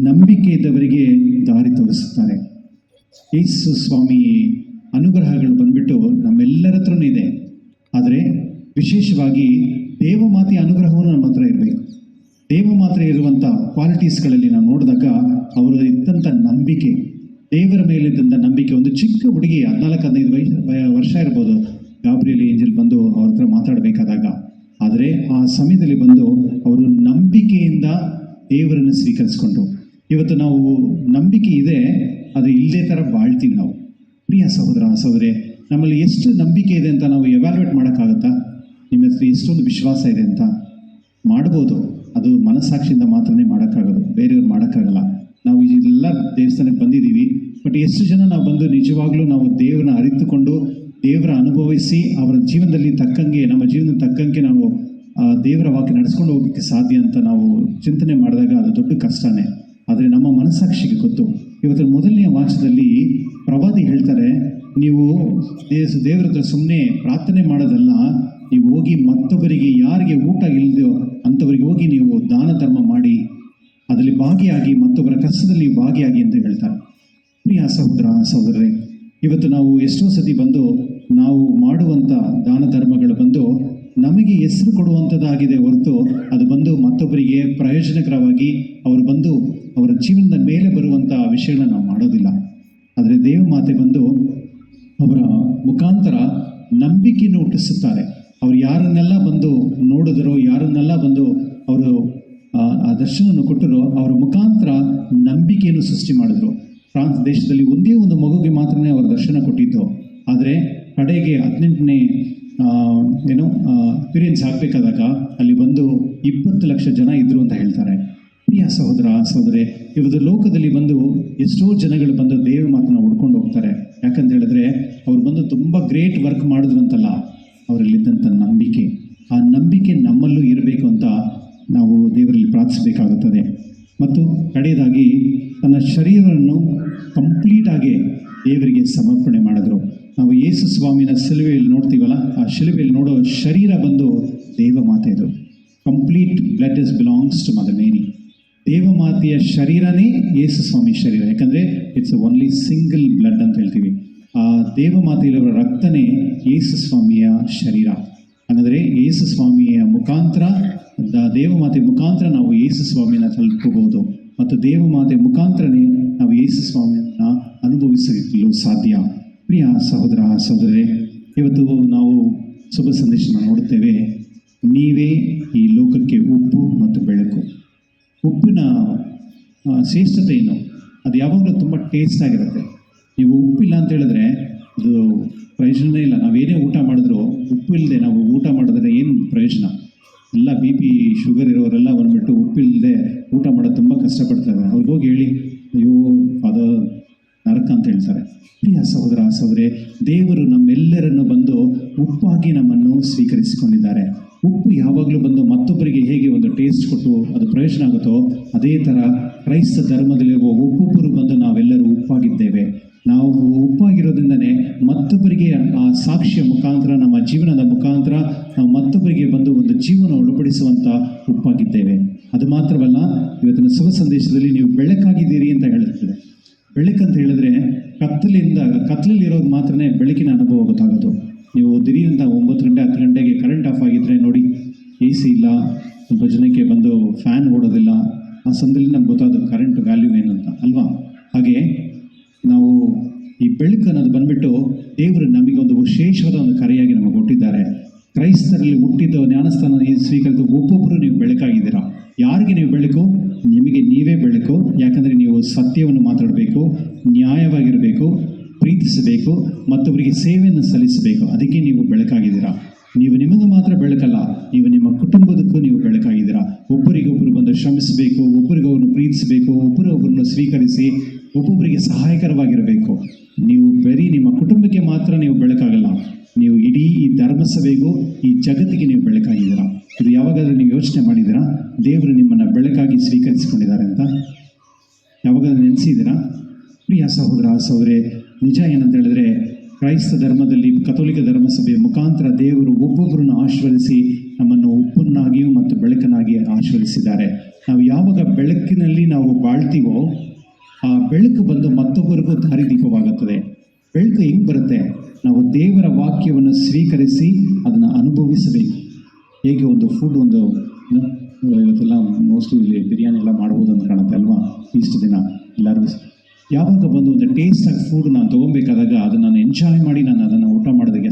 ನಂಬಿಕೆ ಇದ್ದವರಿಗೆ ದಾರಿ ತೋರಿಸುತ್ತಾರೆ. ಯೇಸು ಸ್ವಾಮಿ ಅನುಗ್ರಹಗಳು ಬಂದುಬಿಟ್ಟು ನಮ್ಮೆಲ್ಲರ ಹತ್ರನೂ ಇದೆ, ಆದರೆ ವಿಶೇಷವಾಗಿ ದೇವಮಾತೆಯ ಅನುಗ್ರಹವನ್ನು ನಮ್ಮ ಹತ್ರ ಇರಬೇಕು. ದೇವಮಾತೆ ಇರುವಂಥ ಕ್ವಾಲಿಟೀಸ್ಗಳಲ್ಲಿ ನಾವು ನೋಡಿದಾಗ ಅವರು ಇದ್ದಂಥ ನಂಬಿಕೆ, ದೇವರ ಮೇಲಿದ್ದಂಥ ನಂಬಿಕೆ. ಒಂದು ಚಿಕ್ಕ ಹುಡುಗಿ 14-15 ವರ್ಷ ಇರ್ಬೋದು, ಗಾಬ್ರಿಯಲ್ ಏಂಜಲ್ ಬಂದು ಅವ್ರ ಹತ್ರ ಮಾತಾಡಬೇಕಾದಾಗ, ಆದರೆ ಆ ಸಮಯದಲ್ಲಿ ಬಂದು ಅವರು ನಂಬಿಕೆಯಿಂದ ದೇವರನ್ನು ಸ್ವೀಕರಿಸ್ಕೊಂಡ್ರು. ಇವತ್ತು ನಾವು ನಂಬಿಕೆ ಇದೆ, ಅದು ಇಲ್ಲದೇ ಥರ ಬಾಳ್ತೀವಿ ನಾವು. ಪ್ರಿಯ ಸಹೋದರ ಸಹೋದರಿ, ನಮ್ಮಲ್ಲಿ ಎಷ್ಟು ನಂಬಿಕೆ ಇದೆ ಅಂತ ನಾವು ಎವ್ಯಾಲ್ಯೂಯೇಟ್ ಮಾಡೋಕ್ಕಾಗುತ್ತಾ? ನಿಮ್ಮ ಹತ್ರ ಎಷ್ಟೊಂದು ವಿಶ್ವಾಸ ಇದೆ ಅಂತ ಮಾಡ್ಬೋದು, ಅದು ಮನಸ್ಸಾಕ್ಷಿಯಿಂದ ಮಾತ್ರನೇ ಮಾಡೋಕ್ಕಾಗೋದು, ಬೇರೆಯವ್ರು ಮಾಡೋಕ್ಕಾಗಲ್ಲ. ನಾವು ಇದೆಲ್ಲ ದೇವಸ್ಥಾನಕ್ಕೆ ಬಂದಿದ್ದೀವಿ, ಬಟ್ ಎಷ್ಟು ಜನ ನಾವು ಬಂದು ನಿಜವಾಗ್ಲೂ ನಾವು ದೇವರನ್ನ ಅರಿತುಕೊಂಡು ದೇವರ ಅನುಭವಿಸಿ ಅವರ ಜೀವನದಲ್ಲಿ ತಕ್ಕಂಗೆ, ನಮ್ಮ ಜೀವನದ ತಕ್ಕಂಗೆ ನಾವು ದೇವರ ವಾಕ್ಯ ನಡೆಸ್ಕೊಂಡು ಹೋಗೋಕ್ಕೆ ಸಾಧ್ಯ ಅಂತ ನಾವು ಚಿಂತನೆ ಮಾಡಿದಾಗ ಅದು ದೊಡ್ಡ ಕಷ್ಟನೇ. ಆದರೆ ನಮ್ಮ ಮನಸ್ಸಾಕ್ಷಿಗೆ ಗೊತ್ತು. ಇವತ್ತು ಮೊದಲನೆಯ ವಾಕ್ಯದಲ್ಲಿ ಪ್ರವಾದಿ ಹೇಳ್ತಾರೆ, ನೀವು ದೇವರ ಹತ್ರ ಸುಮ್ಮನೆ ಪ್ರಾರ್ಥನೆ ಮಾಡೋದಲ್ಲ, ನೀವು ಹೋಗಿ ಮತ್ತೊಬ್ಬರಿಗೆ ಯಾರಿಗೆ ಊಟ ಇಲ್ಲದೆಯೋ ಅಂಥವರಿಗೆ ಹೋಗಿ ನೀವು ದಾನ ಧರ್ಮ ಮಾಡಿ ಅದರಲ್ಲಿ ಭಾಗಿಯಾಗಿ ಮತ್ತೊಬ್ಬರ ಕಷ್ಟದಲ್ಲಿ ಭಾಗಿಯಾಗಿ ಅಂತ ಹೇಳ್ತಾರೆ. ಪ್ರಿಯ ಸಹೋದರ ಸಹೋದರರೇ, ಇವತ್ತು ನಾವು ಎಷ್ಟೋ ಸತಿ ಬಂದು ನಾವು ಮಾಡುವಂಥ ದಾನ ಧರ್ಮಗಳು ಬಂದು ನಮಗೆ ಹೆಸರು ಕೊಡುವಂಥದ್ದಾಗಿದೆ ಹೊರತು ಅದು ಬಂದು ಮತ್ತೊಬ್ಬರಿಗೆ ಪ್ರಯೋಜನಕರವಾಗಿ ಅವರು ಬಂದು ಅವರ ಜೀವನದ ಮೇಲೆ ಬರುವಂಥ ವಿಷಯಗಳನ್ನ ನಾವು ಮಾಡೋದಿಲ್ಲ. ಆದರೆ ದೇವಮಾತೆ ಬಂದು ಅವರ ಮುಖಾಂತರ ನಂಬಿಕೆಯನ್ನು ಹುಟ್ಟಿಸುತ್ತಾರೆ. ಅವ್ರು ಯಾರನ್ನೆಲ್ಲ ಬಂದು ನೋಡಿದ್ರು, ಯಾರನ್ನೆಲ್ಲ ಬಂದು ಅವರು ಆ ದರ್ಶನವನ್ನು ಕೊಟ್ಟರು, ಅವರ ಮುಖಾಂತರ ನಂಬಿಕೆಯನ್ನು ಸೃಷ್ಟಿ ಮಾಡಿದ್ರು. ಫ್ರಾನ್ಸ್ ದೇಶದಲ್ಲಿ ಒಂದೇ ಒಂದು ಮಗುಗೆ ಮಾತ್ರನೇ ಅವರ ದರ್ಶನ ಕೊಟ್ಟಿದ್ದು, ಆದರೆ ಕಡೆಗೆ 18ನೇ ಪೀರಿಯನ್ಸ್ ಆಗಬೇಕಾದಾಗ ಅಲ್ಲಿ ಬಂದು 20 ಲಕ್ಷ ಜನ ಇದ್ದರು ಅಂತ ಹೇಳ್ತಾರೆ. ಪ್ರಿಯ ಸಹೋದರ ಸಹೋದರಿ, ಇವತ್ತು ಲೋಕದಲ್ಲಿ ಬಂದು ಎಷ್ಟೋ ಜನಗಳು ಬಂದು ದೇವ ಮಾತನ್ನು ಹುಡ್ಕೊಂಡು ಹೋಗ್ತಾರೆ. ಯಾಕಂತ ಹೇಳಿದ್ರೆ ಅವ್ರು ಬಂದು ತುಂಬ ಗ್ರೇಟ್ ವರ್ಕ್ ಮಾಡಿದ್ರು ಅಂತಲ್ಲ, ಅವರಲ್ಲಿದ್ದಂಥ ನಂಬಿಕೆ, ಆ ನಂಬಿಕೆ ನಮ್ಮಲ್ಲೂ ಇರಬೇಕು ಅಂತ ನಾವು ದೇವರಲ್ಲಿ ಪ್ರಾರ್ಥಿಸಬೇಕಾಗುತ್ತದೆ. ಮತ್ತು ಕಡೆಯದಾಗಿ ತನ್ನ ಶರೀರವನ್ನು ಕಂಪ್ಲೀಟಾಗಿ ದೇವರಿಗೆ ಸಮರ್ಪಣೆ ಮಾಡಿದ್ರು. ನಾವು ಯೇಸು ಸ್ವಾಮಿನ ಶಿಲುಬೆಯಲ್ಲಿ ನೋಡ್ತೀವಲ್ಲ, ಆ ಶಿಲುಬೆಯಲ್ಲಿ ನೋಡೋ ಶರೀರ ಬಂದು ದೇವಮಾತೆಯದು. Complete blood is belongs to mother Mary. ದೇವಮಾತೆಯ ಶರೀರನೇ ಯೇಸು ಸ್ವಾಮಿ ಶರೀರ. ಯಾಕಂದರೆ ಇಟ್ಸ್ ಓನ್ಲಿ ಸಿಂಗಲ್ ಬ್ಲಡ್ ಅಂತ ಹೇಳ್ತೀವಿ. ಆ ದೇವಮಾತೆಯಲ್ಲಿರುವ ರಕ್ತನೇ ಯೇಸು ಸ್ವಾಮಿಯ ಶರೀರ. ಹಾಗಾದರೆ ಯೇಸು ಸ್ವಾಮಿಯ ಮುಖಾಂತರ, ದೇವಮಾತೆ ಮುಖಾಂತರ ನಾವು ಯೇಸು ಸ್ವಾಮಿನ ತಲುಪಬಹುದು, ಮತ್ತು ದೇವಮಾತೆ ಮುಖಾಂತರನೇ ನಾವು ಯೇಸು ಸ್ವಾಮಿಯನ್ನು ಅನುಭವಿಸಲು ಸಾಧ್ಯ. ಪ್ರಿಯ ಸಹೋದರ ಸಹೋದರರೇ, ಇವತ್ತು ನಾವು ಶುಭ ಸಂದೇಶನ ನೋಡುತ್ತೇವೆ. ನೀವೇ ಈ ಲೋಕಕ್ಕೆ ಉಪ್ಪು ಮತ್ತು ಬೆಳಕು. ಉಪ್ಪಿನ ಶ್ರೇಷ್ಠತೆ ಏನು? ಅದು ಯಾವಾಗಲೂ ತುಂಬ ಟೇಸ್ಟ್ ಆಗಿರುತ್ತೆ. ನೀವು ಉಪ್ಪಿಲ್ಲ ಅಂತ ಹೇಳಿದ್ರೆ ಅದು ಪ್ರಯೋಜನವೇ ಇಲ್ಲ. ನಾವೇನೇ ಊಟ ಮಾಡಿದ್ರು ಉಪ್ಪಿಲ್ಲದೆ ನಾವು ಊಟ ಮಾಡಿದ್ರೆ ಏನು ಪ್ರಯೋಜನ? ಎಲ್ಲ BP ಶುಗರ್ ಇರೋರೆಲ್ಲ ಬಂದ್ಬಿಟ್ಟು ಉಪ್ಪಿಲ್ಲದೆ ಊಟ ಮಾಡೋದು ತುಂಬ ಕಷ್ಟಪಡ್ತಾರೆ. ಅವ್ರಿಗೆ ಹೋಗಿ ಹೇಳಿ, ಅಯ್ಯೋ ಅದು ನರಕ ಅಂತ ಹೇಳ್ತಾರೆ. ಪ್ರಿಯ ಸಹೋದರ ಸಹೋದರಿ, ದೇವರು ನಮ್ಮೆಲ್ಲರನ್ನು ಬಂದು ಉಪ್ಪಾಗಿ ನಮ್ಮನ್ನು ಸ್ವೀಕರಿಸಿಕೊಂಡಿದ್ದಾರೆ. ಉಪ್ಪು ಯಾವಾಗಲೂ ಬಂದು ಮತ್ತೊಬ್ಬರಿಗೆ ಹೇಗೆ ಒಂದು ಟೇಸ್ಟ್ ಕೊಟ್ಟು ಅದು ಪ್ರಯೋಜನ ಆಗುತ್ತೋ ಅದೇ ಥರ ಕ್ರೈಸ್ತ ಧರ್ಮದಲ್ಲಿರುವ ಒಬ್ಬೊಬ್ಬರು ಬಂದು ನಾವೆಲ್ಲರೂ ಉಪ್ಪಾಗಿದ್ದೇವೆ. ನಾವು ಉಪ್ಪಾಗಿರೋದ್ರಿಂದನೇ ಮತ್ತೊಬ್ಬರಿಗೆ ಆ ಸಾಕ್ಷಿಯ ಮುಖಾಂತರ ನಮ್ಮ ಜೀವನದ ಮುಖಾಂತರ ನಾವು ಮತ್ತೊಬ್ಬರಿಗೆ ಬಂದು ಒಂದು ಜೀವನ ಒಳಪಡಿಸುವಂಥ ಉಪ್ಪಾಗಿದ್ದೇವೆ. ಅದು ಮಾತ್ರವಲ್ಲ, ಇವತ್ತಿನ ಶುಭ ಸಂದೇಶದಲ್ಲಿ ನೀವು ಬೆಳಕಾಗಿದ್ದೀರಿ ಅಂತ ಹೇಳುತ್ತದೆ. ಬೆಳಕಂತ ಹೇಳಿದ್ರೆ ಕತ್ತಲಲ್ಲಿರೋದು ಮಾತ್ರನೇ ಬೆಳಕಿನ ಅನುಭವ ಗೊತ್ತಾಗೋದು. ನೀವು ದಿಢೀರಂತ 9 ಗಂಟೆ 10 ಗಂಟೆಗೆ ಕರೆಂಟ್ ಆಫ್ ಆಗಿದ್ದರೆ ನೋಡಿ, AC ಇಲ್ಲ, ಸ್ವಲ್ಪ ಜನಕ್ಕೆ ಬಂದು ಫ್ಯಾನ್ ಓಡೋದಿಲ್ಲ, ಆ ಸಂದರ್ಭದಲ್ಲಿ ನಮ್ಗೆ ಗೊತ್ತಾಗೋದು ಕರೆಂಟ್ ವ್ಯಾಲ್ಯೂ ಏನಂತ ಅಲ್ವಾ. ಹಾಗೆ ನಾವು ಈ ಬೆಳಕು ಅನ್ನೋದು ಬಂದ್ಬಿಟ್ಟು ದೇವರು ನಮಗೆ ಒಂದು ವಿಶೇಷವಾದ ಒಂದು ಕರೆಯಾಗಿ ನಮಗೆ ಕೊಟ್ಟಿದ್ದಾರೆ. ಕ್ರೈಸ್ತರಲ್ಲಿ ಹುಟ್ಟಿದ ಜ್ಞಾನಸ್ಥಾನ ಸ್ವೀಕರಿಸಿದ ಒಬ್ಬೊಬ್ಬರು ನೀವು ಬೆಳಕಾಗಿದ್ದೀರಾ. ಯಾರಿಗೆ ನೀವು ಬೆಳಕು? ನಿಮಗೆ ನೀವೇ ಬೆಳಕು. ಯಾಕಂದರೆ ನೀವು ಸತ್ಯವನ್ನು ಮಾತಾಡಬೇಕು, ನ್ಯಾಯವಾಗಿರಬೇಕು, ಪ್ರೀತಿಸಬೇಕು, ಮತ್ತೊಬ್ಬರಿಗೆ ಸೇವೆಯನ್ನು ಸಲ್ಲಿಸಬೇಕು. ಅದಕ್ಕೆ ನೀವು ಬೆಳಕಾಗಿದ್ದೀರಾ. ನೀವು ನಿಮಗೆ ಮಾತ್ರ ಬೆಳಕಲ್ಲ, ನೀವು ನಿಮ್ಮ ಕುಟುಂಬದಕ್ಕೂ ನೀವು ಬೆಳಕಾಗಿದ್ದೀರಾ. ಒಬ್ಬರಿಗೊಬ್ಬರು ಬಂದು ಶ್ರಮಿಸಬೇಕು, ಒಬ್ಬರಿಗೊಬ್ಬರನ್ನು ಪ್ರೀತಿಸಬೇಕು, ಒಬ್ಬರೊಬ್ಬರನ್ನು ಸ್ವೀಕರಿಸಿ ಒಬ್ಬೊಬ್ಬರಿಗೆ ಸಹಾಯಕರವಾಗಿರಬೇಕು. ನೀವು ಬರೀ ನಿಮ್ಮ ಕುಟುಂಬಕ್ಕೆ ಮಾತ್ರ ನೀವು ಬೆಳಕಾಗಲ್ಲ, ನೀವು ಇಡೀ ಈ ಧರ್ಮಸಭೆಗೂ ಈ ಜಗತ್ತಿಗೆ ನೀವು ಬೆಳಕಾಗಿದ್ದೀರಾ. ಇದು ಯಾವಾಗಾದರೂ ನೀವು ಯೋಚನೆ ಮಾಡಿದ್ದೀರಾ? ದೇವರು ನಿಮ್ಮನ್ನು ಬೆಳಕಾಗಿ ಸ್ವೀಕರಿಸಿಕೊಂಡಿದ್ದಾರೆ ಅಂತ ಯಾವಾಗಾದ್ರೂ ನೆನೆಸಿದ್ದೀರಾ? ಪ್ರಿಯ ಸಹೋದರ ಸಹೋದರಿ, ನಿಜ ಏನಂತ ಹೇಳಿದ್ರೆ ಕ್ರೈಸ್ತ ಧರ್ಮದಲ್ಲಿ ಕಥೋಲಿಕ ಧರ್ಮಸಭೆಯ ಮುಖಾಂತರ ದೇವರು ಒಬ್ಬೊಬ್ಬರನ್ನು ಆಶೀರ್ವದಿಸಿ ನಮ್ಮನ್ನು ಉಪ್ಪನ್ನಾಗಿಯೂ ಮತ್ತು ಬೆಳಕನ್ನಾಗಿ ಆಶೀರ್ವದಿಸಿದ್ದಾರೆ. ನಾವು ಯಾವಾಗ ಬೆಳಕಿನಲ್ಲಿ ನಾವು ಬಾಳ್ತೀವೋ ಆ ಬೆಳಕು ಬಂದು ಮತ್ತೊಬ್ಬರಿಗೂ ದಾರಿದೀಪವಾಗುತ್ತದೆ. ಬೆಳಕು ಹೆಂಗೆ ಬರುತ್ತೆ? ನಾವು ದೇವರ ವಾಕ್ಯವನ್ನು ಸ್ವೀಕರಿಸಿ ಅದನ್ನು ಅನುಭವಿಸಬೇಕು. ಹೇಗೆ ಒಂದು ಫುಡ್ ಒಂದು ಇವತ್ತೆಲ್ಲ ಮೋಸ್ಟ್ಲಿ ಇಲ್ಲಿ ಬಿರಿಯಾನಿ ಎಲ್ಲ ಮಾಡ್ಬೋದು ಅಂತ ಕಾಣುತ್ತೆ ಅಲ್ವಾ? ಇಷ್ಟು ದಿನ ಎಲ್ಲರಿಗೂ ಯಾವಾಗ ಬಂದು ಒಂದು ಟೇಸ್ಟಾಗಿ ಫುಡ್ ನಾನು ತೊಗೊಬೇಕಾದಾಗ ಅದನ್ನು ನಾನು ಎಂಜಾಯ್ ಮಾಡಿ ನಾನು ಅದನ್ನು ಊಟ ಮಾಡೋದಕ್ಕೆ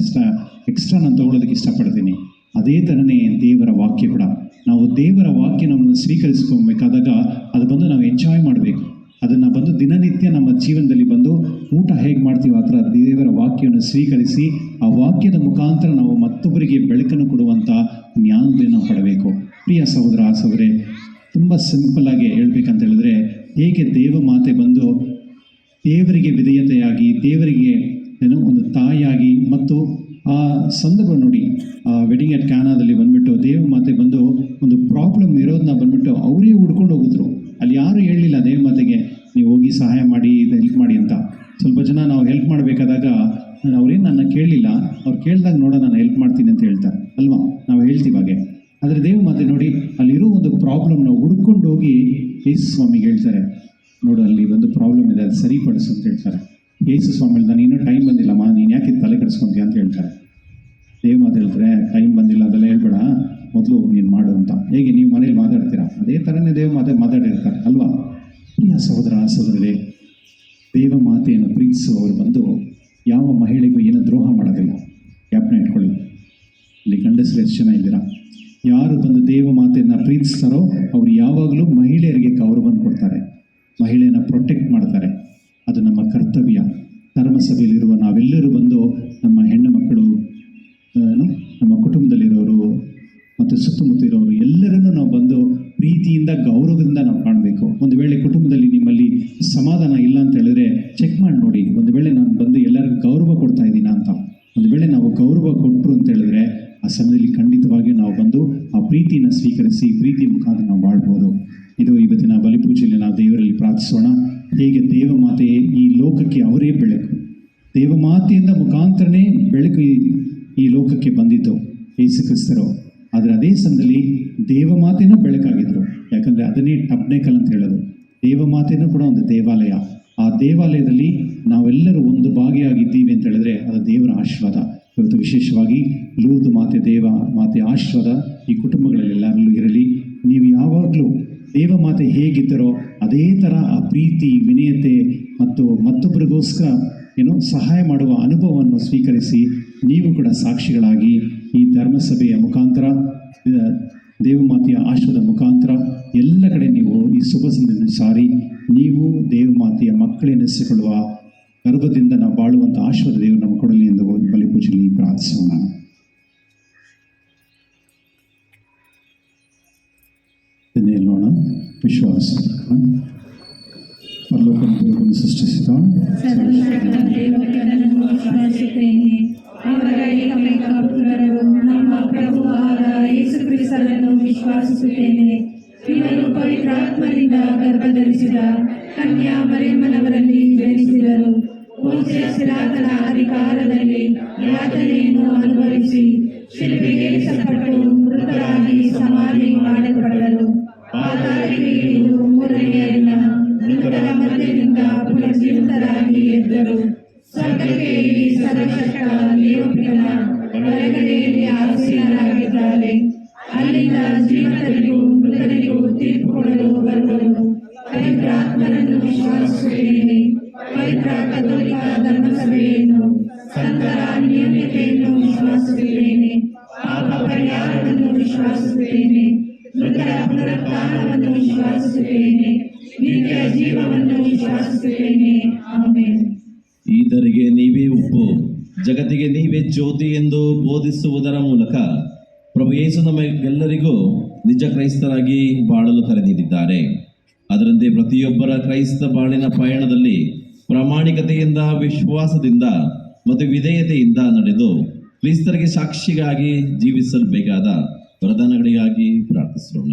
ಎಕ್ಸ್ಟ್ರಾ ನಾನು ತೊಗೊಳೋದಕ್ಕೆ ಇಷ್ಟಪಡ್ತೀನಿ. ಅದೇ ಥರನೇ ದೇವರ ವಾಕ್ಯ ಕೂಡ. ನಾವು ದೇವರ ವಾಕ್ಯ ನಮ್ಮನ್ನು ಸ್ವೀಕರಿಸ್ಕೊಬೇಕಾದಾಗ ಅದು ಬಂದು ನಾವು ಎಂಜಾಯ್ ಮಾಡಬೇಕು. ಅದನ್ನು ಬಂದು ದಿನನಿತ್ಯ ನಮ್ಮ ಜೀವನದಲ್ಲಿ ಬಂದು ಊಟ ಹೇಗೆ ಮಾಡ್ತೀವೋ ಆ ಥರ ದೇವರ ವಾಕ್ಯವನ್ನು ಸ್ವೀಕರಿಸಿ ಆ ವಾಕ್ಯದ ಮುಖಾಂತರ ನಾವು ಮತ್ತೊಬ್ಬರಿಗೆ ಬೆಳಕನ್ನು ಕೊಡುವಂಥ ಜ್ಞಾನವನ್ನು ನಾವು ಪಡಬೇಕು. ಪ್ರಿಯ ಸಹೋದರ ಸಹೋದರಿ, ತುಂಬ ಸಿಂಪಲ್ಲಾಗಿ ಹೇಳ್ಬೇಕಂತ ಹೇಳಿದ್ರೆ, ಹೇಗೆ ದೇವಮಾತೆ ಬಂದು ದೇವರಿಗೆ ವಿಧೇಯತೆಯಾಗಿ ದೇವರಿಗೆ ಒಂದು ತಾಯಿಯಾಗಿ ಮತ್ತು ಆ ಸಂದರ್ಭ ನೋಡಿ, ಆ ವೆಡ್ಡಿಂಗ್ ಅಟ್ ಕ್ಯಾನಾದಲ್ಲಿ ಬಂದುಬಿಟ್ಟು ದೇವಮಾತೆ ಬಂದು ಒಂದು ಪ್ರಾಬ್ಲಮ್ ಇರೋದನ್ನ ಬಂದುಬಿಟ್ಟು ಅವರೇ ಹುಡ್ಕೊಂಡು ಹೋಗಿದ್ರು. ಅಲ್ಲಿ ಯಾರು ಹೇಳಲಿಲ್ಲ ದೇವಮಾತೆಗೆ ನೀವು ಹೋಗಿ ಸಹಾಯ ಮಾಡಿ, ಇದು ಹೆಲ್ಪ್ ಮಾಡಿ ಅಂತ. ಸ್ವಲ್ಪ ಜನ ನಾವು ಹೆಲ್ಪ್ ಮಾಡಬೇಕಾದಾಗ ಅವ್ರೇನು ನನ್ನ ಕೇಳಲಿಲ್ಲ, ಅವ್ರು ಕೇಳಿದಾಗ ನೋಡ ನಾನು ಹೆಲ್ಪ್ ಮಾಡ್ತೀನಿ ಅಂತ ಹೇಳ್ತಾರೆ ಅಲ್ವಾ? ನಾವು ಹೇಳ್ತೀವಿ ಹಾಗೆ. ಆದರೆ ದೇವಮಾತೆ ನೋಡಿ ಅಲ್ಲಿರೋ ಒಂದು ಪ್ರಾಬ್ಲಮ್ನ ಹುಡ್ಕೊಂಡು ಹೋಗಿ ಯೇಸು ಸ್ವಾಮಿಗೆ ಹೇಳ್ತಾರೆ, ನೋಡು ಅಲ್ಲಿ ಒಂದು ಪ್ರಾಬ್ಲಮ್ ಇದೆ, ಅದು ಸರಿಪಡಿಸು ಅಂತ ಹೇಳ್ತಾರೆ. ಯೇಸು ಸ್ವಾಮಿ ನಾನು ಇನ್ನೂ ಟೈಮ್ ಬಂದಿಲ್ಲಮ್ಮ, ನೀನು ಯಾಕೆ ತಲೆ ಕೆಡಿಸ್ಕೊಂತೀಯ ಅಂತ ಹೇಳ್ತಾರೆ. ದೇವಮಾತೆ ಹೇಳ್ತಾರೆ, ಟೈಮ್ ಬಂದಿಲ್ಲ ಅದೆಲ್ಲ ಹೇಳ್ಬೇಡ, ಮೊದಲು ನೀನು ಮಾಡು ಅಂತ. ಹೇಗೆ ನೀವು ಮನೇಲಿ ಮಾತಾಡ್ತೀರಾ ಅದೇ ಥರನೇ ದೇವಮಾತೆ ಮಾತಾಡಿರ್ತಾರೆ ಅಲ್ವಾ? ಪ್ರಿಯ ಸಹೋದರ ಸಹೋದರರೇ, ದೇವಮಾತೆಯನ್ನು ಪ್ರೀತಿಸುವವರು ಬಂದು ಯಾವ ಮಹಿಳೆಗೂ ಏನೂ ದ್ರೋಹ ಮಾಡೋದಿಲ್ಲ. ಜ್ಞಾಪನ ಇಟ್ಕೊಳ್ಳಿ. ಇಲ್ಲಿ ಗಂಡಸರು ಎಷ್ಟು ಜನ ಇದ್ದೀರಾ? ಯಾರು ಬಂದು ದೇವಮಾತೆಯನ್ನು ಪ್ರೀತಿಸ್ತಾರೋ ಅವರು ಯಾವಾಗಲೂ ಮಹಿಳೆಯರಿಗೆ ಗೌರವವನ್ನು ಕೊಡ್ತಾರೆ, ಮಹಿಳೆಯನ್ನು ಪ್ರೊಟೆಕ್ಟ್ ಮಾಡ್ತಾರೆ. ಅದು ನಮ್ಮ ಕರ್ತವ್ಯ. ಧರ್ಮಸಭೆಯಲ್ಲಿರುವ ನಾವೆಲ್ಲರೂ ಬಂದು ನಮ್ಮ ಹೆಣ್ಣು ಮಕ್ಕಳು, ನಮ್ಮ ಕುಟುಂಬದಲ್ಲಿರೋರು ಮತ್ತು ಸುತ್ತಮುತ್ತ ಇರೋರು ಎಲ್ಲರನ್ನೂ ನಾವು ಬಂದು ಪ್ರೀತಿಯಿಂದ ಗೌರವದಿಂದ ನಾವು ಕಾಣಬೇಕು. ಒಂದು ವೇಳೆ ಕುಟುಂಬದಲ್ಲಿ ನಿಮ್ಮಲ್ಲಿ ಸಮಾಧಾನ ಇಲ್ಲ ಅಂತ ಹೇಳಿದ್ರೆ ಚೆಕ್ ಮಾಡಿ ನೋಡಿ, ಒಂದು ವೇಳೆ ನಾನು ಬಂದು ಎಲ್ಲರಿಗೂ ಗೌರವ ಕೊಡ್ತಾ ಇದ್ದೀನ ಅಂತ. ಒಂದು ವೇಳೆ ನಾವು ಗೌರವ ಕೊಟ್ಟರು ಅಂತ ಹೇಳಿದ್ರೆ ಆ ಸಮಯದಲ್ಲಿ ಖಂಡಿತವಾಗಿಯೂ ನಾವು ಬಂದು ಆ ಪ್ರೀತಿಯನ್ನು ಸ್ವೀಕರಿಸಿ ಪ್ರೀತಿ ಮುಖಾಂತರ ನಾವು ಬಾಳ್ಬೋದು. ಇದು ಇವತ್ತಿನ ಬಲಿಪೂಜೆಯಲ್ಲಿ ನಾವು ದೇವರಲ್ಲಿ ಪ್ರಾರ್ಥಿಸೋಣ. ಹೇಗೆ ದೇವಮಾತೆ ಈ ಲೋಕಕ್ಕೆ ಅವರೇ ಬೆಳಕು, ದೇವಮಾತೆಯಿಂದ ಮುಖಾಂತರನೇ ಬೆಳಕು ಈ ಲೋಕಕ್ಕೆ ಬಂದಿತ್ತು ಯೇಸು ಕ್ರಿಸ್ತರು. ಆದರೆ ಅದೇ ಸಮಯದಲ್ಲಿ ದೇವಮಾತೆನೂ ಬೆಳಕಾಗಿದ್ದರು. ಯಾಕಂದರೆ ಅದನ್ನೇ ಟಬ್ನೇಕಲ್ ಅಂತ ಹೇಳೋದು. ದೇವಮಾತೆನೂ ಕೂಡ ಒಂದು ದೇವಾಲಯ. ಆ ದೇವಾಲಯದಲ್ಲಿ ನಾವೆಲ್ಲರೂ ಒಂದು ಭಾಗಿಯಾಗಿದ್ದೀವಿ ಅಂತ ಹೇಳಿದ್ರೆ ಅದು ದೇವರ ಆಶೀರ್ವಾದ. ಇವತ್ತು ವಿಶೇಷವಾಗಿ ಲೂರ್ದು ಮಾತೆ ಆಶೀರ್ವಾದ ಈ ಕುಟುಂಬಗಳಲ್ಲೆಲ್ಲರಲ್ಲೂ ಇರಲಿ. ನೀವು ಯಾವಾಗಲೂ ದೇವಮಾತೆ ಹೇಗಿದ್ದರೋ ಅದೇ ಥರ ಆ ಪ್ರೀತಿ, ವಿನಯತೆ ಮತ್ತು ಮತ್ತೊಬ್ಬರಿಗೋಸ್ಕರ ಸಹಾಯ ಮಾಡುವ ಅನುಭವವನ್ನು ಸ್ವೀಕರಿಸಿ ನೀವು ಕೂಡ ಸಾಕ್ಷಿಗಳಾಗಿ ಈ ಧರ್ಮಸಭೆಯ ಮುಖಾಂತರ, ದೇವಮಾತೆಯ ಆಶೀರ್ವಾದ ಮುಖಾಂತರ ಎಲ್ಲ ಕಡೆ ನೀವು ಈ ಶುಭ ಸಂದೇಶ ಸಾರಿ ನೀವು ದೇವಮಾತೆಯ ಮಕ್ಕಳೆನಿಸಿಕೊಳ್ಳುವ ಗರ್ಭದಿಂದ ನಾವು ಬಾಳುವಂಥ ಆಶೀರ್ವಾದ ದೇವರು ನಮ್ಮ ಕೊಡಲಿ ಎಂದು ಬಲಿಪೂಜೆಯಲ್ಲಿ ಪ್ರಾರ್ಥಿಸೋಣ. ನೋಡೋಣ. ವಿಶ್ವಾಸ ಪರಲೋಕವನ್ನು ಸೃಷ್ಟಿಸಿದ ಅವರ ಏಕಮೇಕ ಪುತ್ರರು ನಮ್ಮ ಪ್ರಭುವಾದ ವಿಶ್ವಾಸಿಸುತ್ತೇನೆ. ಇವರು ಪವಿತ್ರಾತ್ಮರಿಂದ ಗರ್ಭಧರಿಸಿದ ಕನ್ಯಾ ಮರಿಯಮ್ಮನವರಲ್ಲಿ ಜನಿಸಿದರು. ಪೂಜ್ಯರಾತನ ಅಧಿಕಾರದಲ್ಲಿ ಯಾತನೆಯನ್ನು ಅನುಭವಿಸಿ ಶಿಲುಬೆಗೇರಿಸಲ್ಪಟ್ಟು ಮೃತರಾಗಿ ಸಮಾಧಿ ಮಾಡಲ್ಪಟ್ಟರು. ಪಾತಾಳಕ್ಕೆ ಇಳಿದು ಮೂರನೆಯ ದಿನ ಮೃತರ ಮಧ್ಯದಿಂದ ಪುನರ್ಜೀವಿತರಾಗಿ ಎದ್ದರು. ಸ್ವರ್ಗಕ್ಕೆ ಏರಿ ಸರ್ವಶಕ್ತ ದೇವಪಿತನ ಬಲಗಡೆಯಲ್ಲಿ ಆಸೀನರಾಗಿದ್ದಾರೆ. ಅಲ್ಲಿಂದ ಜೀವಿತರಿಗೂ ಮೃತರಿಗೂ ತೀರ್ಪು ಕೊಡಲು ಬರುವರು. ಪವಿತ್ರಾತ್ಮರನ್ನು ವಿಶ್ವಾಸಿಸುತ್ತೇನೆ. ಪವಿತ್ರ ಕಥೋಲಿಕ ಧರ್ಮಸಭೆಯನ್ನು, ಸಂತರ ನಿಯಮಿತೆಯನ್ನು ವಿಶ್ವಾಸಿಸುತ್ತೇನೆ. ಪಾಪ ಪರಿಹಾರವನ್ನು ವಿಶ್ವಾಸಿಸುತ್ತೇನೆ. ಮೃತರ ಪುನರುತ್ಥಾನವನ್ನು ವಿಶ್ವಾಸಿಸುತ್ತೇನೆ. ನಿತ್ಯ ಜೀವವನ್ನು ವಿಶ್ವಾಸಿಸುತ್ತೇನೆ. ಆಮೆನ್. ಈತರಿಗೆ ನೀವೇ ಉಪ್ಪು, ಜಗತ್ತಿಗೆ ನೀವೇ ಜ್ಯೋತಿ ಎಂದು ಬೋಧಿಸುವುದರ ಮೂಲಕ ಪ್ರಭು ಯೇಸು ನಮಗೆಲ್ಲರಿಗೂ ನಿಜ ಕ್ರೈಸ್ತರಾಗಿ ಬಾಳಲು ಕರೆ ನೀಡಿದ್ದಾರೆ. ಅದರಂತೆ ಪ್ರತಿಯೊಬ್ಬರ ಕ್ರೈಸ್ತ ಬಾಳಿನ ಪಯಣದಲ್ಲಿ ಪ್ರಾಮಾಣಿಕತೆಯಿಂದ, ವಿಶ್ವಾಸದಿಂದ ಮತ್ತು ವಿಧೇಯತೆಯಿಂದ ನಡೆದು ಕ್ರಿಸ್ತರಿಗೆ ಸಾಕ್ಷಿಗಾಗಿ ಜೀವಿಸಬೇಕಾದ ವರದಾನಗಳಿಗಾಗಿ ಪ್ರಾರ್ಥಿಸೋಣ.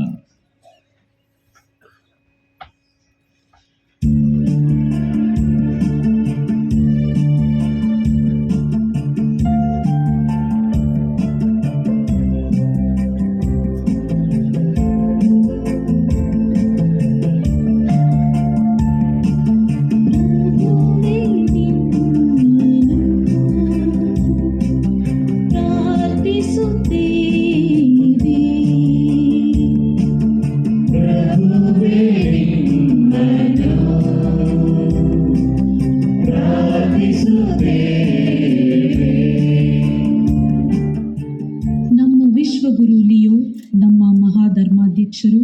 ವಿಶ್ವಗುರು ಲಿಯೋ, ನಮ್ಮ ಮಹಾಧರ್ಮಾಧ್ಯಕ್ಷರು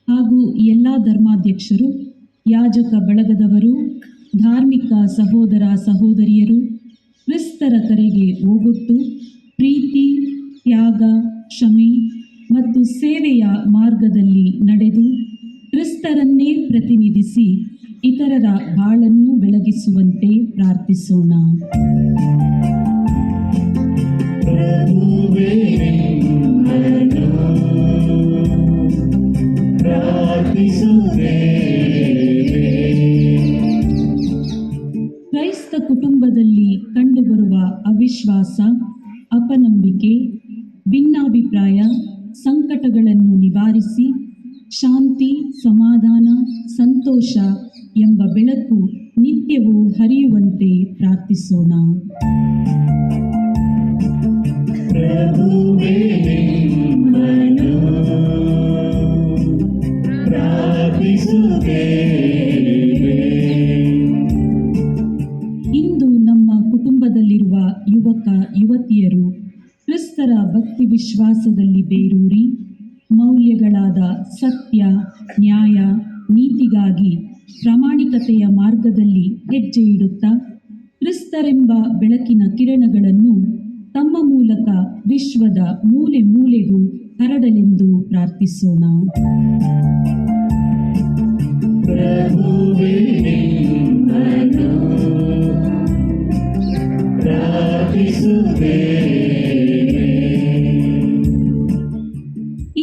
ಹಾಗೂ ಎಲ್ಲ ಧರ್ಮಾಧ್ಯಕ್ಷರು, ಯಾಜಕ ಬಳಗದವರು, ಧಾರ್ಮಿಕ ಸಹೋದರ ಸಹೋದರಿಯರು, ಕ್ರಿಸ್ತರ ಕರೆಗೆ ಓಗೊಟ್ಟು ಪ್ರೀತಿ, ತ್ಯಾಗ, ಕ್ಷಮೆ ಮತ್ತು ಸೇವೆಯ ಮಾರ್ಗದಲ್ಲಿ ನಡೆದು ಕ್ರಿಸ್ತರನ್ನೇ ಪ್ರತಿನಿಧಿಸಿ ಇತರರ ಬಾಳನ್ನು ಬೆಳಗಿಸುವಂತೆ ಪ್ರಾರ್ಥಿಸೋಣ. ಕ್ರೈಸ್ತ ಕುಟುಂಬದಲ್ಲಿ ಕಂಡುಬರುವ ಅವಿಶ್ವಾಸ, ಅಪನಂಬಿಕೆ, ಭಿನ್ನಾಭಿಪ್ರಾಯ, ಸಂಕಟಗಳನ್ನು ನಿವಾರಿಸಿ ಶಾಂತಿ, ಸಮಾಧಾನ, ಸಂತೋಷ ಎಂಬ ಬೆಳಕು ನಿತ್ಯವೂ ಹರಿಯುವಂತೆ ಪ್ರಾರ್ಥಿಸೋಣ. ಇಂದು ನಮ್ಮ ಕುಟುಂಬದಲ್ಲಿರುವ ಯುವಕ ಯುವತಿಯರು ಕ್ರಿಸ್ತರ ಭಕ್ತಿ ವಿಶ್ವಾಸದಲ್ಲಿ ಬೇರೂರಿ ಮೌಲ್ಯಗಳಾದ ಸತ್ಯ, ನ್ಯಾಯ, ನೀತಿಗಾಗಿ ಪ್ರಾಮಾಣಿಕತೆಯ ಮಾರ್ಗದಲ್ಲಿ ಹೆಜ್ಜೆ ಇಡುತ್ತಾ ಕ್ರಿಸ್ತರೆಂಬ ಬೆಳಕಿನ ಕಿರಣಗಳನ್ನು ತಮ್ಮ ಮೂಲಕ ವಿಶ್ವದ ಮೂಲೆ ಮೂಲೆಗೂ ಹರಡಲೆಂದು ಪ್ರಾರ್ಥಿಸೋಣ.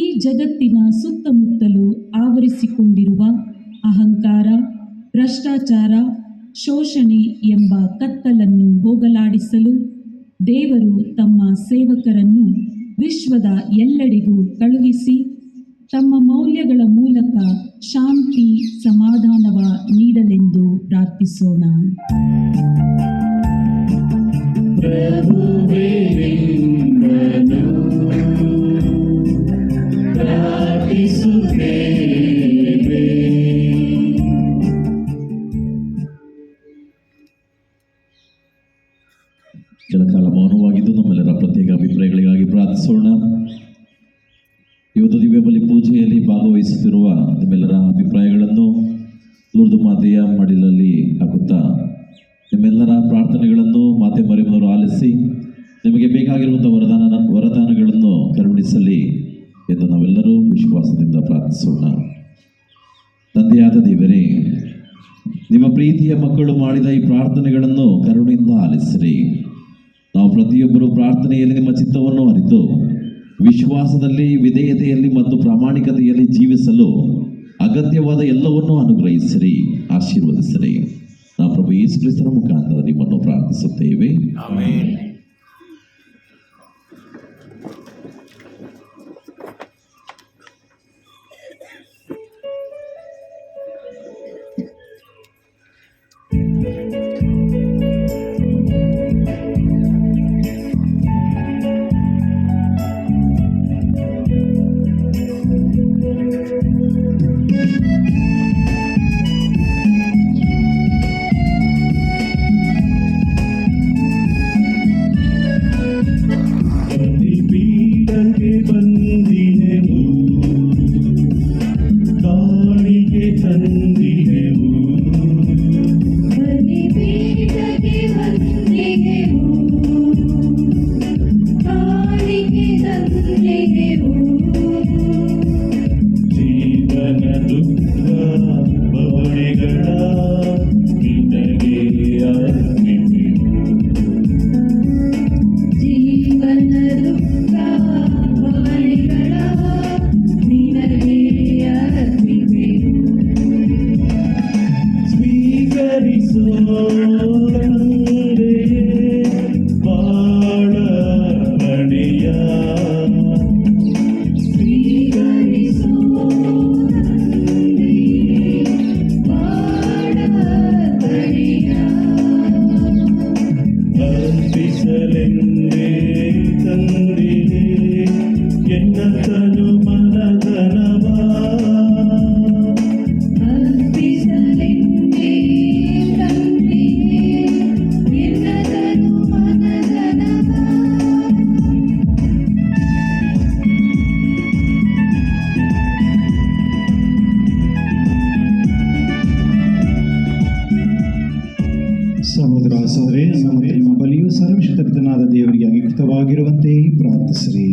ಈ ಜಗತ್ತಿನ ಸುತ್ತಮುತ್ತಲೂ ಆವರಿಸಿಕೊಂಡಿರುವ ಅಹಂಕಾರ, ಭ್ರಷ್ಟಾಚಾರ, ಶೋಷಣೆ ಎಂಬ ಕತ್ತಲನ್ನು ಹೋಗಲಾಡಿಸಲು ದೇವರು ತಮ್ಮ ಸೇವಕರನ್ನು ವಿಶ್ವದ ಎಲ್ಲೆಡೆಗೂ ಕಳುಹಿಸಿ ತಮ್ಮ ಮೌಲ್ಯಗಳ ಮೂಲಕ ಶಾಂತಿ, ಸಮಾಧಾನವ ನೀಡಲೆಂದು ಪ್ರಾರ್ಥಿಸೋಣ. ಕೆಲಕಾಲ ಮೌನವಾಗಿದ್ದು ನಮ್ಮೆಲ್ಲರ ಪ್ರತ್ಯೇಕ ಅಭಿಪ್ರಾಯಗಳಿಗಾಗಿ ಪ್ರಾರ್ಥಿಸೋಣ. ಇವತ್ತು ದಿವ್ಯ ಬಲಿ ಪೂಜೆಯಲ್ಲಿ ಭಾಗವಹಿಸುತ್ತಿರುವ ನಿಮ್ಮೆಲ್ಲರ ಅಭಿಪ್ರಾಯಗಳನ್ನು ಲೂರ್ದು ಮಾತೆಯ ಮಡಿಲಲ್ಲಿ ಹಾಕುತ್ತಾ ನಿಮ್ಮೆಲ್ಲರ ಪ್ರಾರ್ಥನೆಗಳನ್ನು ಮಾತೆ ಮರಿಯಮ್ಮನವರು ಆಲಿಸಿ ನಿಮಗೆ ಬೇಕಾಗಿರುವಂಥ ವರದಾನಗಳನ್ನು ಕರುಣಿಸಲಿ ಎಂದು ನಾವೆಲ್ಲರೂ ವಿಶ್ವಾಸದಿಂದ ಪ್ರಾರ್ಥಿಸೋಣ. ತಂದೆಯಾದ ದೇವರೇ, ನಿಮ್ಮ ಪ್ರೀತಿಯ ಮಕ್ಕಳು ಮಾಡಿದ ಈ ಪ್ರಾರ್ಥನೆಗಳನ್ನು ಕರುಣೆಯಿಂದ ಆಲಿಸಿರಿ. ನಾವು ಪ್ರತಿಯೊಬ್ಬರು ಪ್ರಾರ್ಥನೆಯಲ್ಲಿ ನಿಮ್ಮ ಚಿತ್ತವನ್ನು ಅರಿತು ವಿಶ್ವಾಸದಲ್ಲಿ, ವಿಧೇಯತೆಯಲ್ಲಿ ಮತ್ತು ಪ್ರಾಮಾಣಿಕತೆಯಲ್ಲಿ ಜೀವಿಸಲು ಅಗತ್ಯವಾದ ಎಲ್ಲವನ್ನೂ ಅನುಗ್ರಹಿಸಿರಿ, ಆಶೀರ್ವದಿಸಿರಿ. ನಾ ಪ್ರಭು ಯೇಸು ಕ್ರಿಸ್ತರ ಮುಖಾಂತರ ನಿಮ್ಮನ್ನು ಪ್ರಾರ್ಥಿಸುತ್ತೇವೆ. ಆಮೆನ್. ಬಲಿಪೀಠಕ್ಕೆ ಬಂದಿದೆವು, ಕಾಣಿಕೆ ತಂದಿದೆವು. ಬಲಿಪೀಠಕ್ಕೆ ಬಂದಿದೆವು, ಕಾಣಿಕೆ ತಂದಿದೆವು. ಜೀವನ ದುಃಖ ಬವಣೆಗಳ ನಿನಗೆ ಅರ್ಪಿಸೆವು. ಜೀವನ ದುಃಖ ಭವನೆಗಳ ನಿನಗೆ ಅರ್ಪಿಸೆವು. ಸ್ವೀಕರಿಸೋ ತಂದೆ ಬಾಳ ಬಣೆಯ. ಸ್ವೀಕರಿಸೋ ತಂದೆ ಬಾಳಬಡಿಯ. ಅರ್ಪಿಸಲೆಂದೇ ತಂದಿದೆ ಎನ್ನ ತನು ಮನಧನವ. ಅರ್ಪಿಸಲೆಂದೇ ತಂದೆ ನಿನ್ನದನು ಮನದನವ. ಸಹೋದರ ಸಹೋದರಿ, ನಮ್ಮ ಬಲಿಯು ಸರ್ವಶಕ್ತ ಪಿತನಾದ ದೇವರಿಗೆ ಅಂಗೀಕೃತವಾಗಿರುವಂತೆ ಪ್ರಾರ್ಥಿಸಿರಿ.